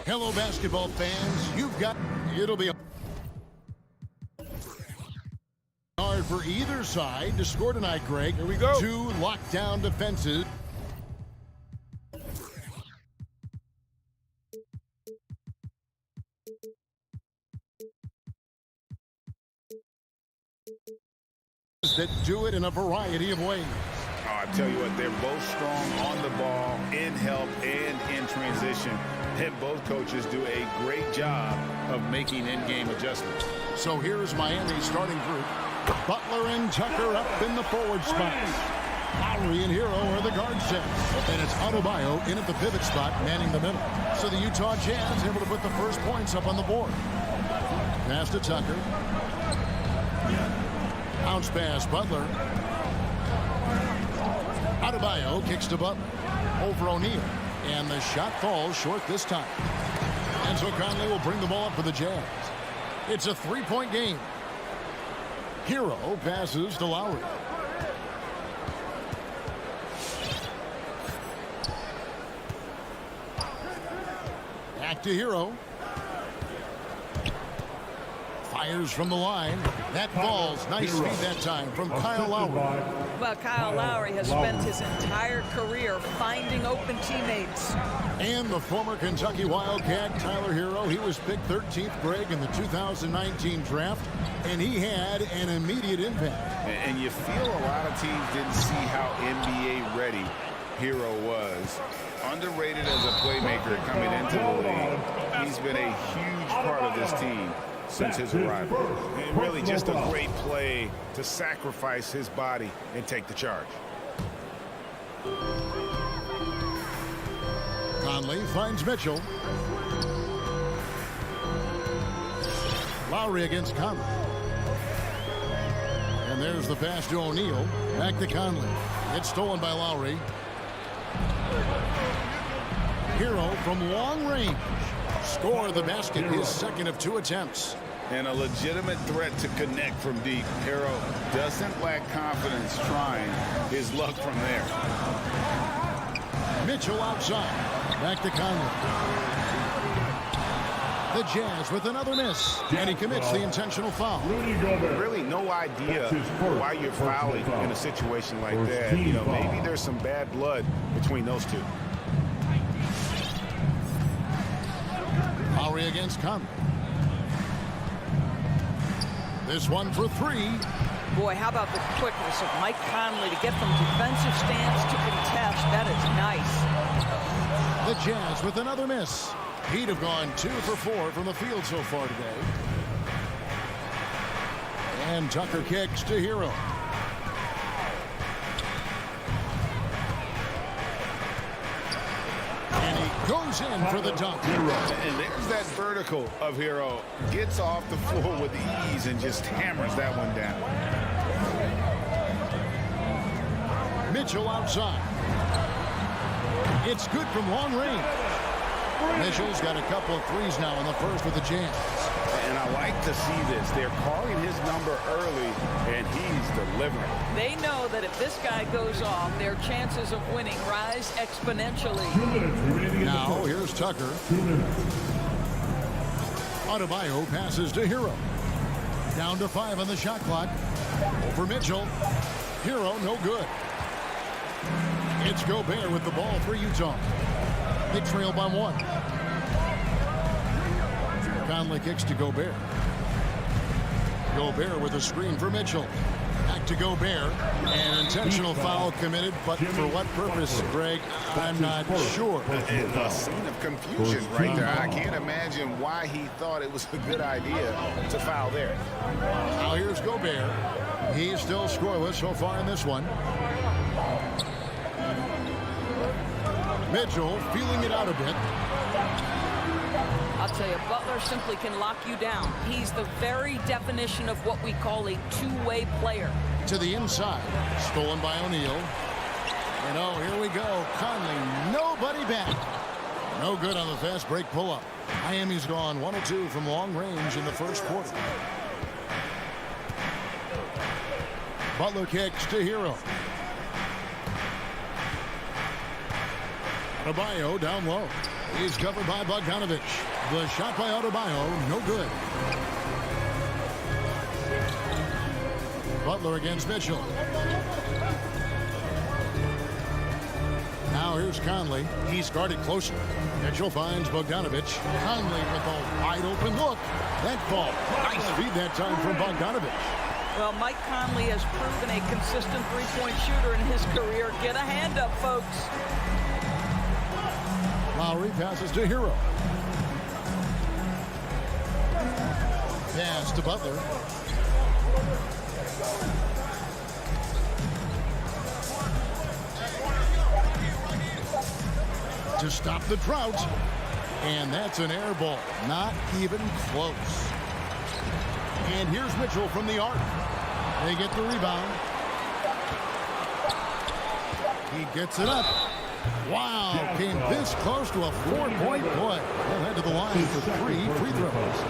S6: Hello, basketball fans. It'll be hard for either side to score tonight, Greg.
S7: Here we go.
S6: 2 lockdown defenses. That do it in a variety of ways.
S7: Oh, I tell you what, they're both strong on the ball, in help, and in transition. And both coaches do a great job of making in-game adjustments.
S6: So here's Miami's starting group. Butler and Tucker up in the forward spots. Lowry and Hero are the guard sets. And it's Adebayo in at the pivot spot, manning the middle. So the Utah Jazz able to put the first points up on the board. Pass to Tucker. Bounce pass, Butler. Adebayo kicks to Butler. Over O'Neal. And the shot falls short this time. And so Conley will bring the ball up for the Jazz. It's a 3-point game. Hero passes to Lowry. Back to Hero. Fires from the line. That falls. Nice speed that time from Kyle Lowry.
S2: Well, Kyle Lowry has spent his entire career finding open teammates.
S6: And the former Kentucky Wildcat, Tyler Hero, he was picked 13th, Greg, in the 2019 draft, and he had an immediate impact.
S7: And you feel a lot of teams didn't see how NBA ready Hero was. Underrated as a playmaker coming into the league. He's been a huge part of this team since his arrival. And really just a great play to sacrifice his body and take the charge.
S6: Conley finds Mitchell. Lowry against Conley. And there's the pass to O'Neal. Back to Conley. It's stolen by Lowry. Hero from long range. Score the basket, his second of 2 attempts.
S7: And a legitimate threat to connect from deep. Hero doesn't lack confidence trying his luck from there.
S6: Mitchell outside. Back to Conley. The Jazz with another miss. And he commits the intentional foul.
S7: Really no idea why you're fouling in a situation like that. You know, maybe there's some bad blood between those two.
S6: Lowry against Conley. This one for 3.
S2: Boy, how about the quickness of Mike Conley to get from defensive stance to contest. That is nice.
S6: The Jazz with another miss. He'd have gone 2 for 4 from the field so far today. And Tucker kicks to Hero. And he goes in for the dunk.
S7: And there's that vertical of Hero. Gets off the floor with ease and just hammers that one down.
S6: Mitchell outside. It's good from long range. Mitchell's got a couple of threes now in the first with the Jazz.
S7: And I like to see this. They're calling his number early, and he's delivering.
S2: They know that if this guy goes off, their chances of winning rise exponentially.
S6: Now, here's Tucker. Adebayo passes to Hero. Down to 5 on the shot clock. Over Mitchell. Hero, no good. It's Gobert with the ball for Utah. They trail by 1. Conley kicks to Gobert. Gobert with a screen for Mitchell. Back to Gobert. An intentional foul committed, but for what purpose, Greg, I'm not sure.
S7: And a scene of confusion right there. I can't imagine why he thought it was a good idea to foul there.
S6: Now here's Gobert. He's still scoreless so far in this one. Mitchell feeling it out a bit.
S2: I'll tell you, Butler simply can lock you down. He's the very definition of what we call a two-way player.
S6: To the inside. Stolen by O'Neal. And oh, here we go. Conley, nobody back. No good on the fast break pull-up. Miami's gone 1 of 2 from long range in the first quarter. Butler kicks to Hero. Adebayo down low. He's covered by Bogdanovich. The shot by Adebayo, no good. Butler against Mitchell. Now here's Conley. He's guarded closer. Mitchell finds Bogdanovich. Conley with a wide open look. That ball. Nice feed that time from Bogdanovich.
S2: Well, Mike Conley has proven a consistent three-point shooter in his career. Get a hand up, folks.
S6: Lowry passes to Hero. Pass to Butler. To stop the drought. And that's an air ball. Not even close. And here's Mitchell from the arc. They get the rebound. He gets it up. Wow, came this close to a 4-point play. He'll head to the line for 3 free throws.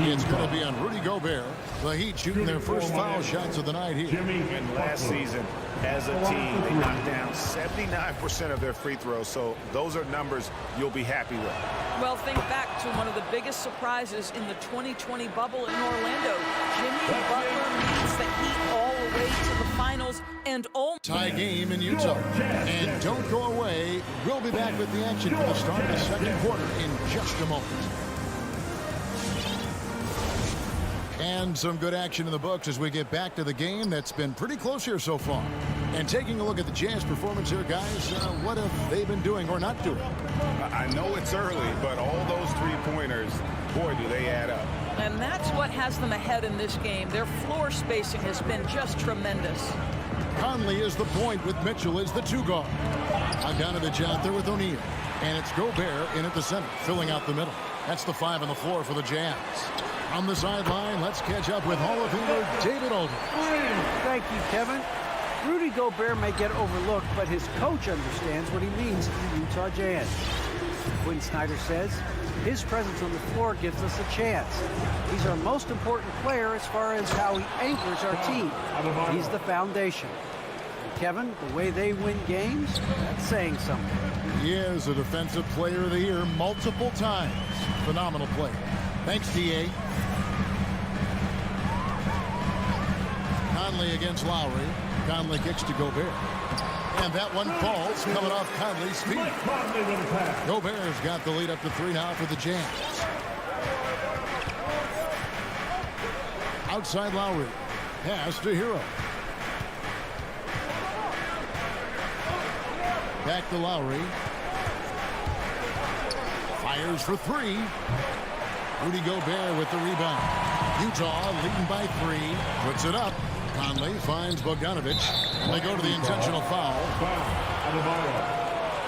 S6: It's going to be on Rudy Gobert. The Heat shooting their first foul shots of the night here.
S7: And last season, as a team, they knocked down 79% of their free throws. So those are numbers you'll be happy with.
S2: Well, think back to one of the biggest surprises in the 2020 bubble in Orlando. Jimmy Butler leads the Heat all the way to the finals and almost.
S6: Tie game in Utah. And don't go away. We'll be back with the action for the start of the second quarter in just a moment. And some good action in the books as we get back to the game that's been pretty close here so far. And taking a look at the Jazz performance here, guys, what have they been doing or not doing?
S7: I know it's early, but all those three-pointers, boy, do they add up.
S2: And that's what has them ahead in this game. Their floor spacing has been just tremendous.
S6: Conley is the point with Mitchell as the two guard. Bogdanovich out there with O'Neal. And it's Gobert in at the center, filling out the middle. That's the 5 on the floor for the Jazz. On the sideline, let's catch up with Hall of Famer David Aldridge.
S13: Thank you, Kevin. Rudy Gobert may get overlooked, but his coach understands what he means to the Utah Jazz. Quinn Snyder says his presence on the floor gives us a chance. He's our most important player as far as how he anchors our team. He's the foundation. And Kevin, the way they win games, that's saying something.
S6: He is a Defensive Player of the Year multiple times. Phenomenal player. Thanks, D.A. Conley against Lowry. Conley kicks to Gobert. And that one falls, coming off Conley's feet. Gobert's got the lead up to 3 now for the Jazz. Outside Lowry. Pass to Hero. Back to Lowry. Fires for 3. Rudy Gobert with the rebound. Utah leading by 3. Puts it up. Conley finds Bogdanovich. And they go to the intentional foul.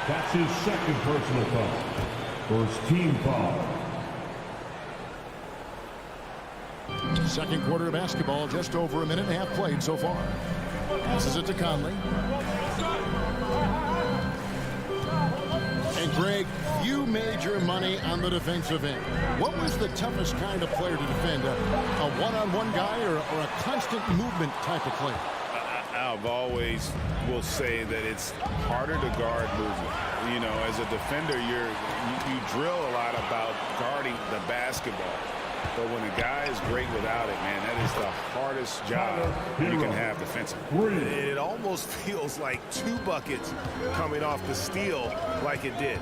S4: That's his second personal foul. First team foul.
S6: Second quarter of basketball, just over a minute and a half played so far. Passes it to Conley. And Greg, you made your money on the defensive end. What was the toughest kind of player to defend? A one-on-one guy or a constant movement type of player?
S7: I've always will say that it's harder to guard movement. You know, as a defender, you drill a lot about guarding the basketball. But when a guy is great without it, man, that is the hardest job you can have defensively. It almost feels like 2 buckets coming off the steal like it did.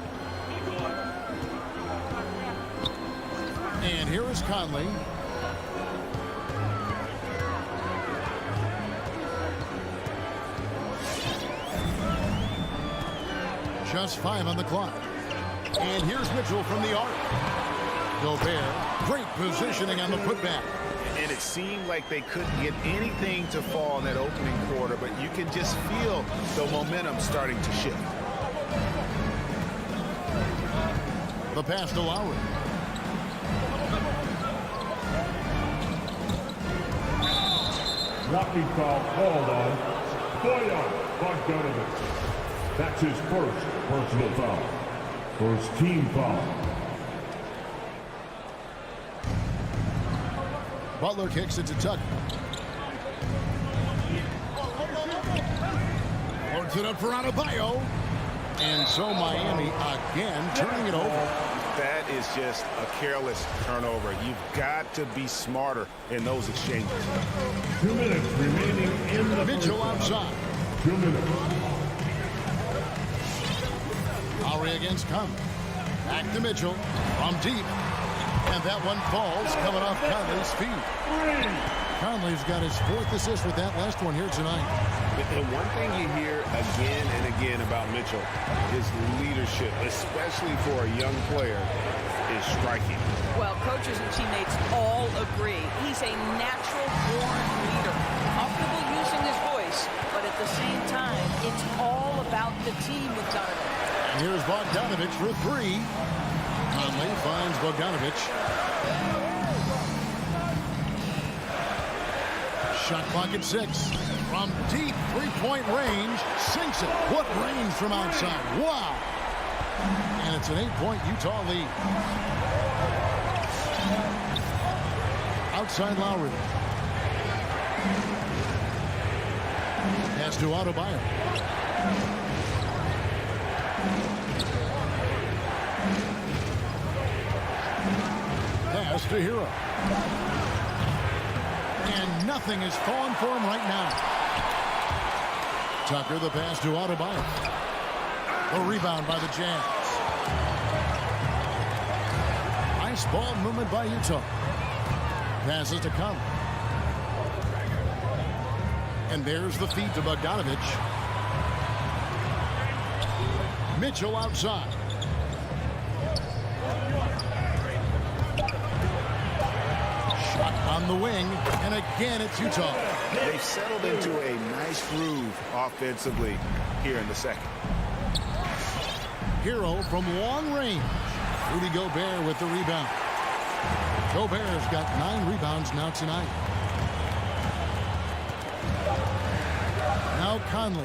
S6: And here is Conley. Just 5 on the clock. And here's Mitchell from the arc. Gobert, great positioning on the putback.
S7: And it seemed like they couldn't get anything to fall in that opening quarter, but you can just feel the momentum starting to shift.
S6: The pass to Lowry.
S4: Blocking foul called on Bojan Bogdanovich. That's his first personal foul. First team foul.
S6: Butler kicks it to Tucker. Works it up for Adebayo. And so Miami again turning it over.
S7: That is just a careless turnover. You've got to be smarter in those exchanges.
S4: 2 minutes remaining in the
S6: Mitchell outside.
S4: 2 minutes.
S6: Lowry against Conley. Back to Mitchell from deep. And that one falls coming off Conley's feet. Conley's got his 4th assist with that last one here tonight.
S1: And one thing you hear again and again about Mitchell, his leadership, especially for a young player, is striking.
S2: Well, coaches and teammates all agree. He's a natural-born leader, comfortable using his voice, but at the same time, it's all about the team with Donovan.
S6: And here's Bogdanovich for 3. Conley finds Bogdanovich. Shot clock at 6. From deep 3-point range, sinks it. What range from outside. Wow. And it's an 8-point Utah lead. Outside Lowry. Pass to Adebayo. Pass to Hero. And nothing is falling for him right now. Tucker the pass to Adebayo. A rebound by the Jazz. Nice ball movement by Utah. Passes to Conley. And there's the feed to Bogdanovich. Mitchell outside. Shot on the wing, and again it's Utah.
S7: They've settled into a nice groove offensively here in the second.
S6: Hero from long range. Rudy Gobert with the rebound. Gobert's got 9 rebounds now tonight. Now Conley.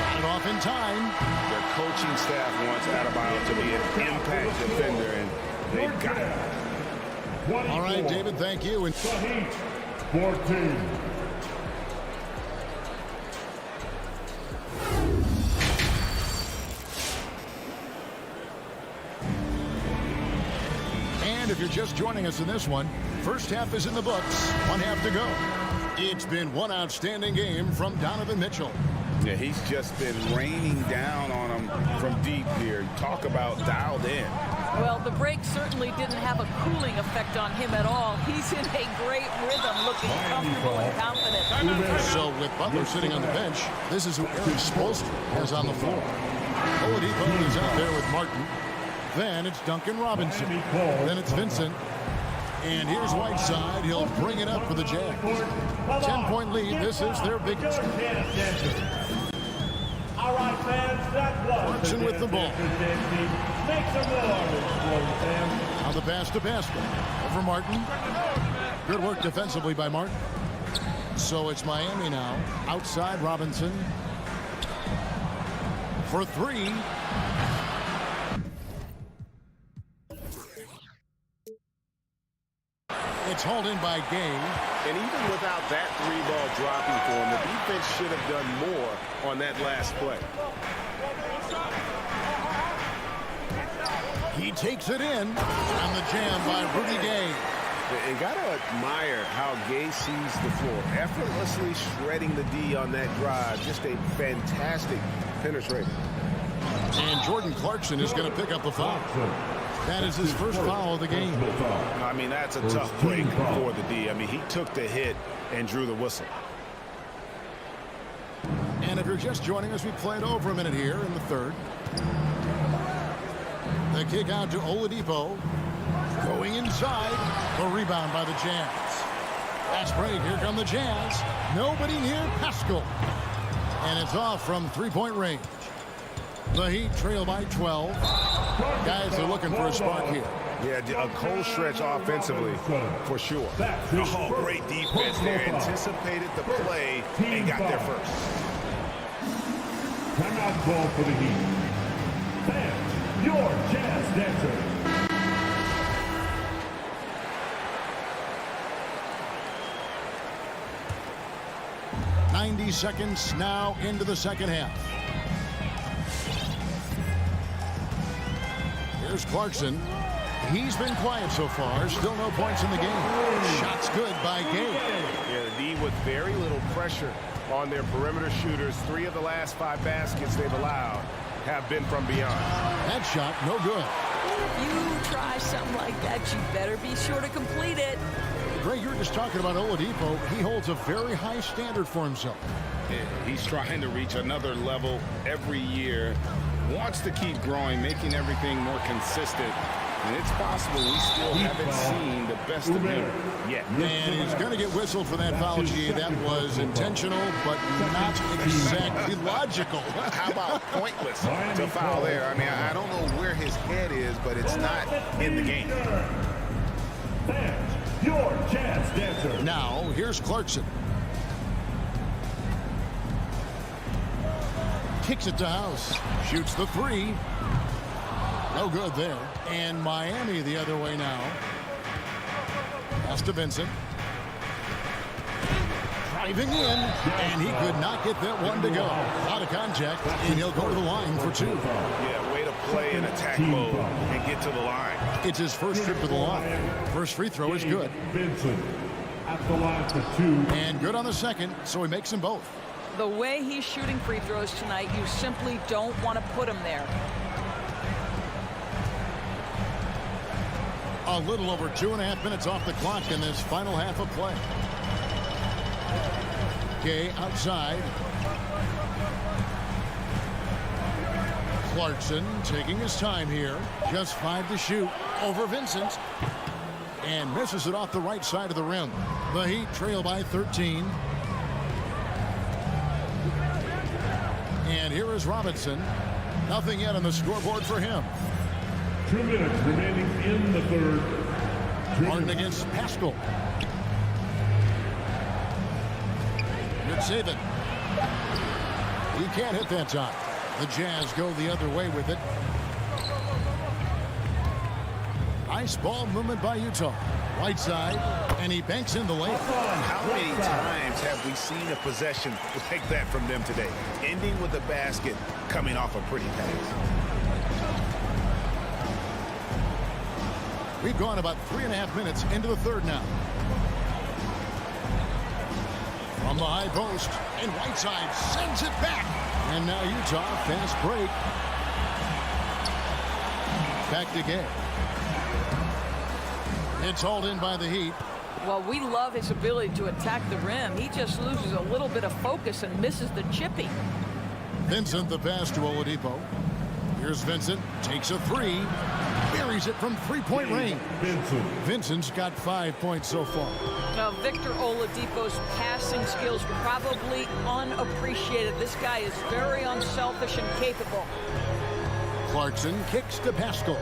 S6: Got it off in time.
S7: Their coaching staff wants Adebayo to be an impact defender, and they've got it.
S6: All right, David, thank you. And
S4: 14.
S6: And if you're just joining us in this one, first half is in the books. 1 half to go. It's been one outstanding game from Donovan Mitchell.
S7: Yeah, he's just been raining down on them from deep here. Talk about dialed in.
S2: Well, the break certainly didn't have a cooling effect on him at all. He's in a great rhythm, looking comfortable and confident.
S6: So with Butler sitting on the bench, this is who Eric Spoelstra has on the floor. Oladipo is out there with Martin. Then it's Duncan Robinson. Then it's Vincent. And here's Whiteside. He'll bring it up for the Jazz. 10-point lead. This is their biggest.
S4: All right, fans, that was
S6: Clarkson with the ball.
S4: Make some noise, fans.
S6: On the pass to Pascal. Over Martin. Good work defensively by Martin. So it's Miami now. Outside Robinson. For 3. It's hauled in by Gay.
S1: And even without that 3-ball dropping for him, the defense should have done more on that last play.
S6: He takes it in. On the jam by Rudy Gay.
S1: And got to admire how Gay sees the floor. Effortlessly shredding the D on that drive. Just a fantastic penetrator.
S6: And Jordan Clarkson is going to pick up the foul. That is his first foul of the game.
S7: I mean, that's a tough break for the D. I mean, he took the hit and drew the whistle.
S6: And if you're just joining us, we played over a minute here in the third. The kick out to Oladipo. Going inside. A rebound by the Jazz. Fast break. Here come the Jazz. Nobody near Pascal. And it's off from 3-point range. The Heat trail by 12. Guys are looking for a spark here.
S1: Yeah, a cold stretch offensively, for sure. Oh, great defense there. Anticipated the play and got there first.
S4: Timeout ball for the Heat. Fans, your Jazz dancer.
S6: 90 seconds now into the second half. Here's Clarkson. He's been quiet so far. Still no points in the game. Shot's good by Gay.
S14: Yeah, the D with very little pressure on their perimeter shooters. 3 of the last 5 baskets they've allowed have been from beyond.
S6: That shot, no good.
S2: If you try something like that, you better be sure to complete it.
S6: Greg, you're just talking about Oladipo. He holds a very high standard for himself.
S7: Yeah, he's trying to reach another level every year. Wants to keep growing, making everything more consistent. And it's possible we still haven't seen the best of him yet.
S6: And he's going to get whistled for that foul, G. That was intentional, but not exactly logical.
S7: How about pointless to foul there? I mean, I don't know where his head is, but it's not in the game.
S4: That's your chance dancer.
S6: Now, here's Clarkson. Kicks it to House. Shoots the 3. No good there. And Miami the other way now. Pass to Vincent. Driving in, and he could not get that one to go. Out of contact, and he'll go to the line for 2.
S7: Yeah, way to play in attack mode and get to the line.
S6: It's his first trip to the line. First free throw is good.
S4: Vincent at the line for 2.
S6: And good on the second, so he makes them both.
S2: The way he's shooting free throws tonight, you simply don't want to put him there.
S6: A little over 2.5 minutes off the clock in this final half of play. Gay outside. Clarkson taking his time here. Just 5 to shoot over Vincent. And misses it off the right side of the rim. The Heat trail by 13. And here is Robinson. Nothing yet on the scoreboard for him.
S4: 2 minutes remaining in the third.
S6: Martin against Pascal. Good save it. He can't hit that time. The Jazz go the other way with it. Nice ball movement by Utah. Right side, and he banks in the layup.
S7: How many times have we seen a possession like that from them today? Ending with a basket, coming off a pretty pass.
S6: We've gone about 3.5 minutes into the third now. From the high post, and Whiteside sends it back. And now Utah, fast break. Back to Gay. It's hauled in by the Heat.
S2: Well, we love his ability to attack the rim. He just loses a little bit of focus and misses the chippy.
S6: Vincent the pass to Oladipo. Here's Vincent. Takes a 3. Buries it from 3-point range. Vincent's got 5 points so far.
S2: Now, Victor Oladipo's passing skills probably unappreciated. This guy is very unselfish and capable.
S6: Clarkson kicks to Pascal.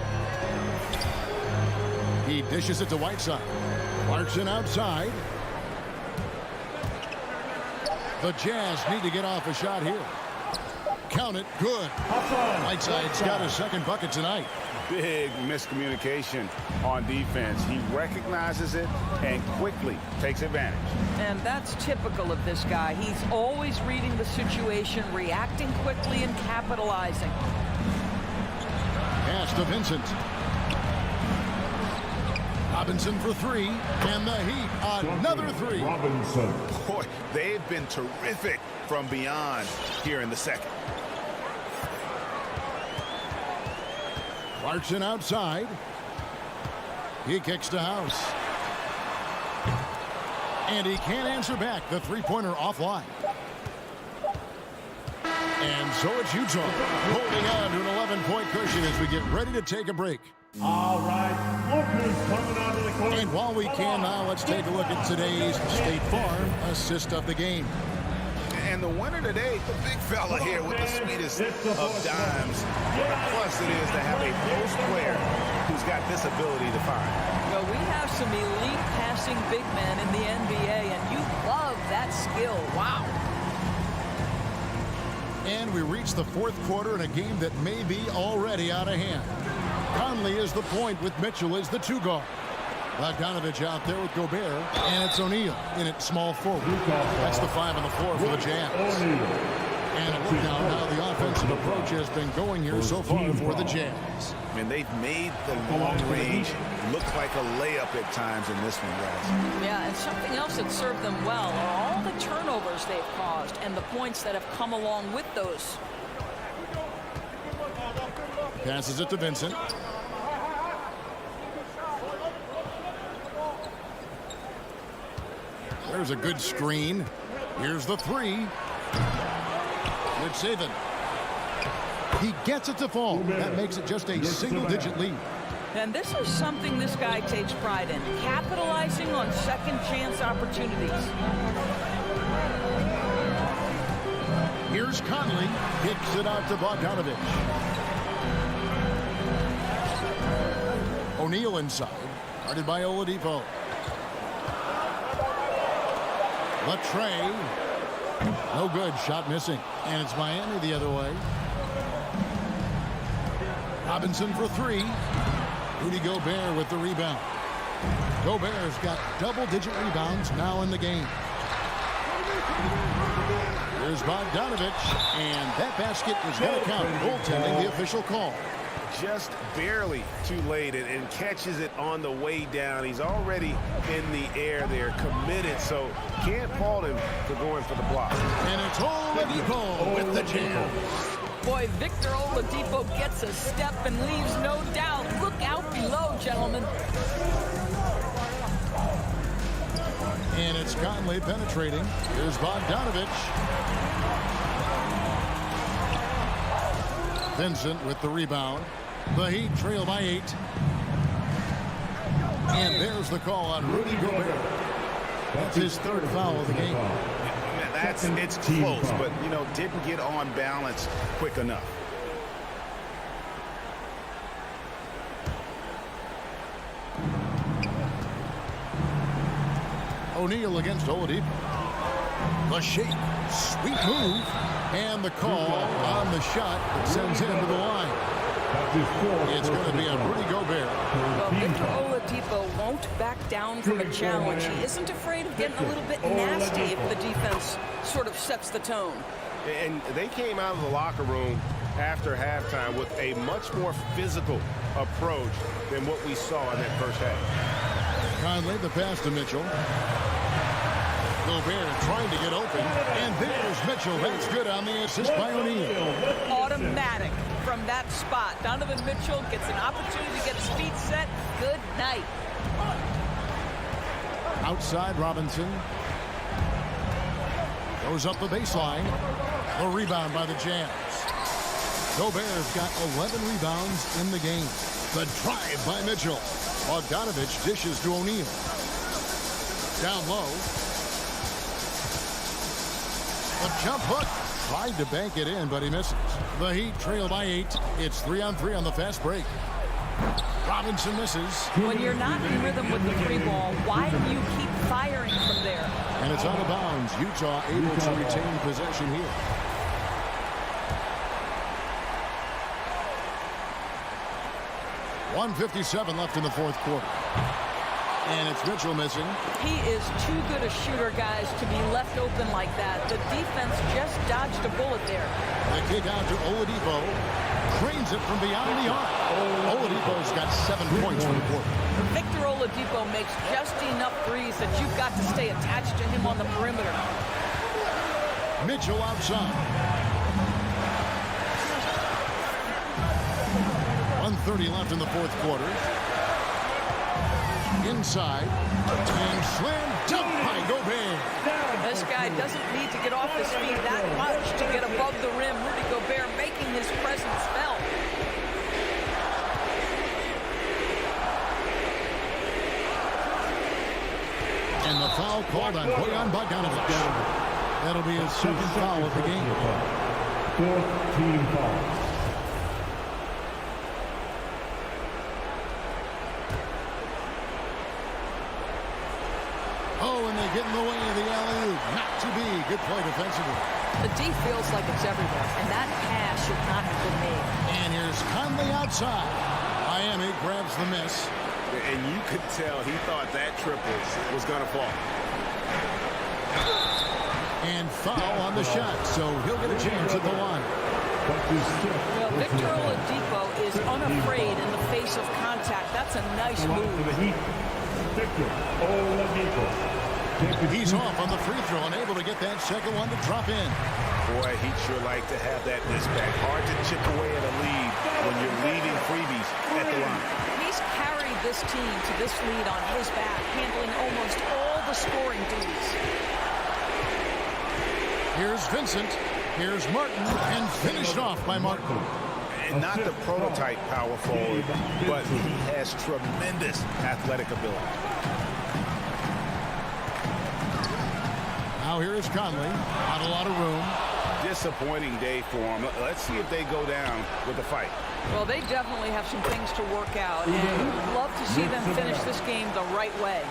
S6: He dishes it to Whiteside. Clarkson outside. The Jazz need to get off a shot here. Count it. Good. Whiteside's got his second bucket tonight.
S14: Big miscommunication on defense. He recognizes it and quickly takes advantage.
S2: And that's typical of this guy. He's always reading the situation, reacting quickly and capitalizing.
S6: Pass to Vincent. Robinson for 3, and the Heat another 3.
S4: Robinson.
S7: Boy, they've been terrific from beyond here in the second.
S6: Clarkson outside. He kicks to House. And he can't answer back. The 3-pointer offline. And so it's Utah holding on to an 11-point cushion as we get ready to take a break.
S4: All right, look who's coming onto the court.
S6: And while we can now, let's take a look at today's State Farm assist of the game.
S7: And the winner today, the big fella here with the sweetest of dimes. What a plus it is to have a post player who's got this ability to find.
S2: Well, we have some elite passing big men in the NBA, and you love that skill. Wow.
S6: And we reach the fourth quarter in a game that may be already out of hand. Conley is the point with Mitchell as the 2-guard. Bogdanovich out there with Gobert, and it's O'Neal in at small forward. That's the 5 on the floor for the Jazz. And look now how the offensive approach has been going here so far for the Jazz.
S7: And they've made the long range look like a layup at times in this one, guys.
S2: Yeah, and something else that served them well are all the turnovers they've caused and the points that have come along with those.
S6: Passes it to Vincent. There's a good screen. Here's the three. Good saving. He gets it to fall. That makes it just a single-digit lead.
S2: And this is something this guy takes pride in, capitalizing on second chance opportunities.
S6: Here's Conley. Kicks it out to Bogdanovich. O'Neal inside. Guarded by Oladipo. Latrey. No good. Shot missing. And it's Miami the other way. Robinson for three. Rudy Gobert with the rebound. Gobert's got double-digit rebounds now in the game. Here's Bogdanovich, and that basket is going to count. Goaltending, the official call.
S14: Just barely too late and catches it on the way down. He's already in the air there, committed, so can't fault him for going for the block.
S6: And it's Oladipo with the jam.
S2: Boy, Victor Oladipo gets a step and leaves no doubt. Look out below, gentlemen.
S6: And it's Conley penetrating. Here's Bogdanovich. Vincent with the rebound. The Heat trail by 8. And there's the call on Rudy Gobert. That's his third foul of the game.
S7: It's close, but, you know, didn't get on balance quick enough.
S6: O'Neal against Oladipo. The shake. Sweet move. And the call on the shot that sends him to the line. It's going to be a Rudy Gobert.
S2: Well, Victor Oladipo won't back down from a challenge. He isn't afraid of getting a little bit nasty if the defense sort of sets the tone.
S14: And they came out of the locker room after halftime with a much more physical approach than what we saw in that first half.
S6: Conley, the pass to Mitchell. Gobert trying to get open. And there's Mitchell. That's good on the assist by O'Neal.
S2: Automatic from that spot. Donovan Mitchell gets an opportunity to get his feet set. Good night.
S6: Outside Robinson. Goes up the baseline. The rebound by the Jazz. Gobert's got 11 rebounds in the game. The drive by Mitchell. Bogdanovich dishes to O'Neal. Down low. A jump hook. Tried to bank it in, but he misses. The Heat trail by 8. It's 3-on-3 on the fast break. Robinson misses.
S2: When you're not in rhythm with the free ball, why do you keep firing from there?
S6: And it's out of bounds. Utah able to retain possession here. .157 left in the fourth quarter. And it's Mitchell missing.
S2: He is too good a shooter, guys, to be left open like that. The defense just dodged a bullet there.
S6: The kick out to Oladipo. Cranes it from beyond the arc. Oladipo's got 7 points for the quarter.
S2: Victor Oladipo makes just enough threes that you've got to stay attached to him on the perimeter.
S6: Mitchell outside. 1:30 left in the fourth quarter. Inside. And slam dunk by Gobert.
S2: This guy doesn't need to get off his feet that much to get above the rim. Rudy Gobert making his presence felt.
S6: And the foul called on Bojan Bogdanovich. That'll be his second foul of the game.
S4: Fourth team foul.
S6: Oh, and they get in the way of the alley-oop. Not to be. Good play defensively.
S2: The D feels like it's everywhere, and that pass should not have been made.
S6: And here's Conley outside. Miami grabs the miss.
S14: And you could tell he thought that triple was going to fall.
S6: And foul on the shot, so he'll get a chance at the line.
S2: Well, Victor Oladipo is unafraid in the face of contact. That's a nice move.
S4: Victor Oladipo.
S6: He's off on the free throw and able to get that second one to drop in.
S14: Boy, he'd sure like to have that in his back. Hard to chip away at a lead when you're leading freebies at the line.
S2: He's carried this team to this lead on his back, handling almost all the scoring duties.
S6: Here's Vincent. Here's Martin, and finished off by Martin.
S14: And not the prototype power forward, but he has tremendous athletic ability.
S6: Now here is Conley. Not a lot of room.
S14: Disappointing day for him. Let's see if they go down with a fight.
S2: Well, they definitely have some things to work out, and we'd love to see them finish this game the right way.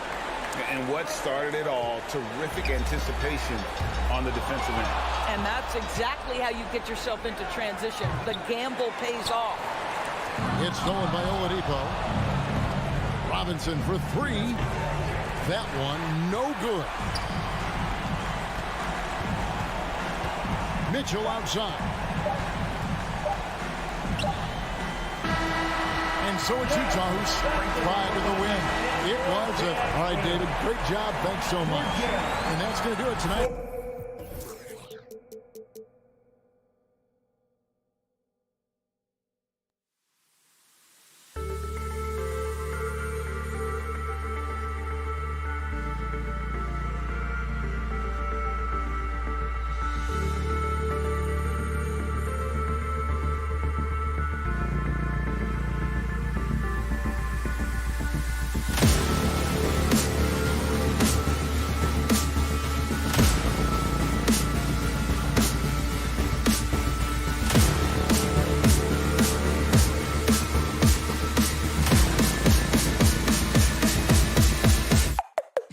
S14: And what started it all, terrific anticipation on the defensive end.
S2: And that's exactly how you get yourself into transition. The gamble pays off.
S6: It's stolen by Oladipo. Robinson for three. That one no good. Mitchell outside. And so it's Utah who springs by with the win. It was all right, David. Great job. Thanks so much. And that's going to do it tonight.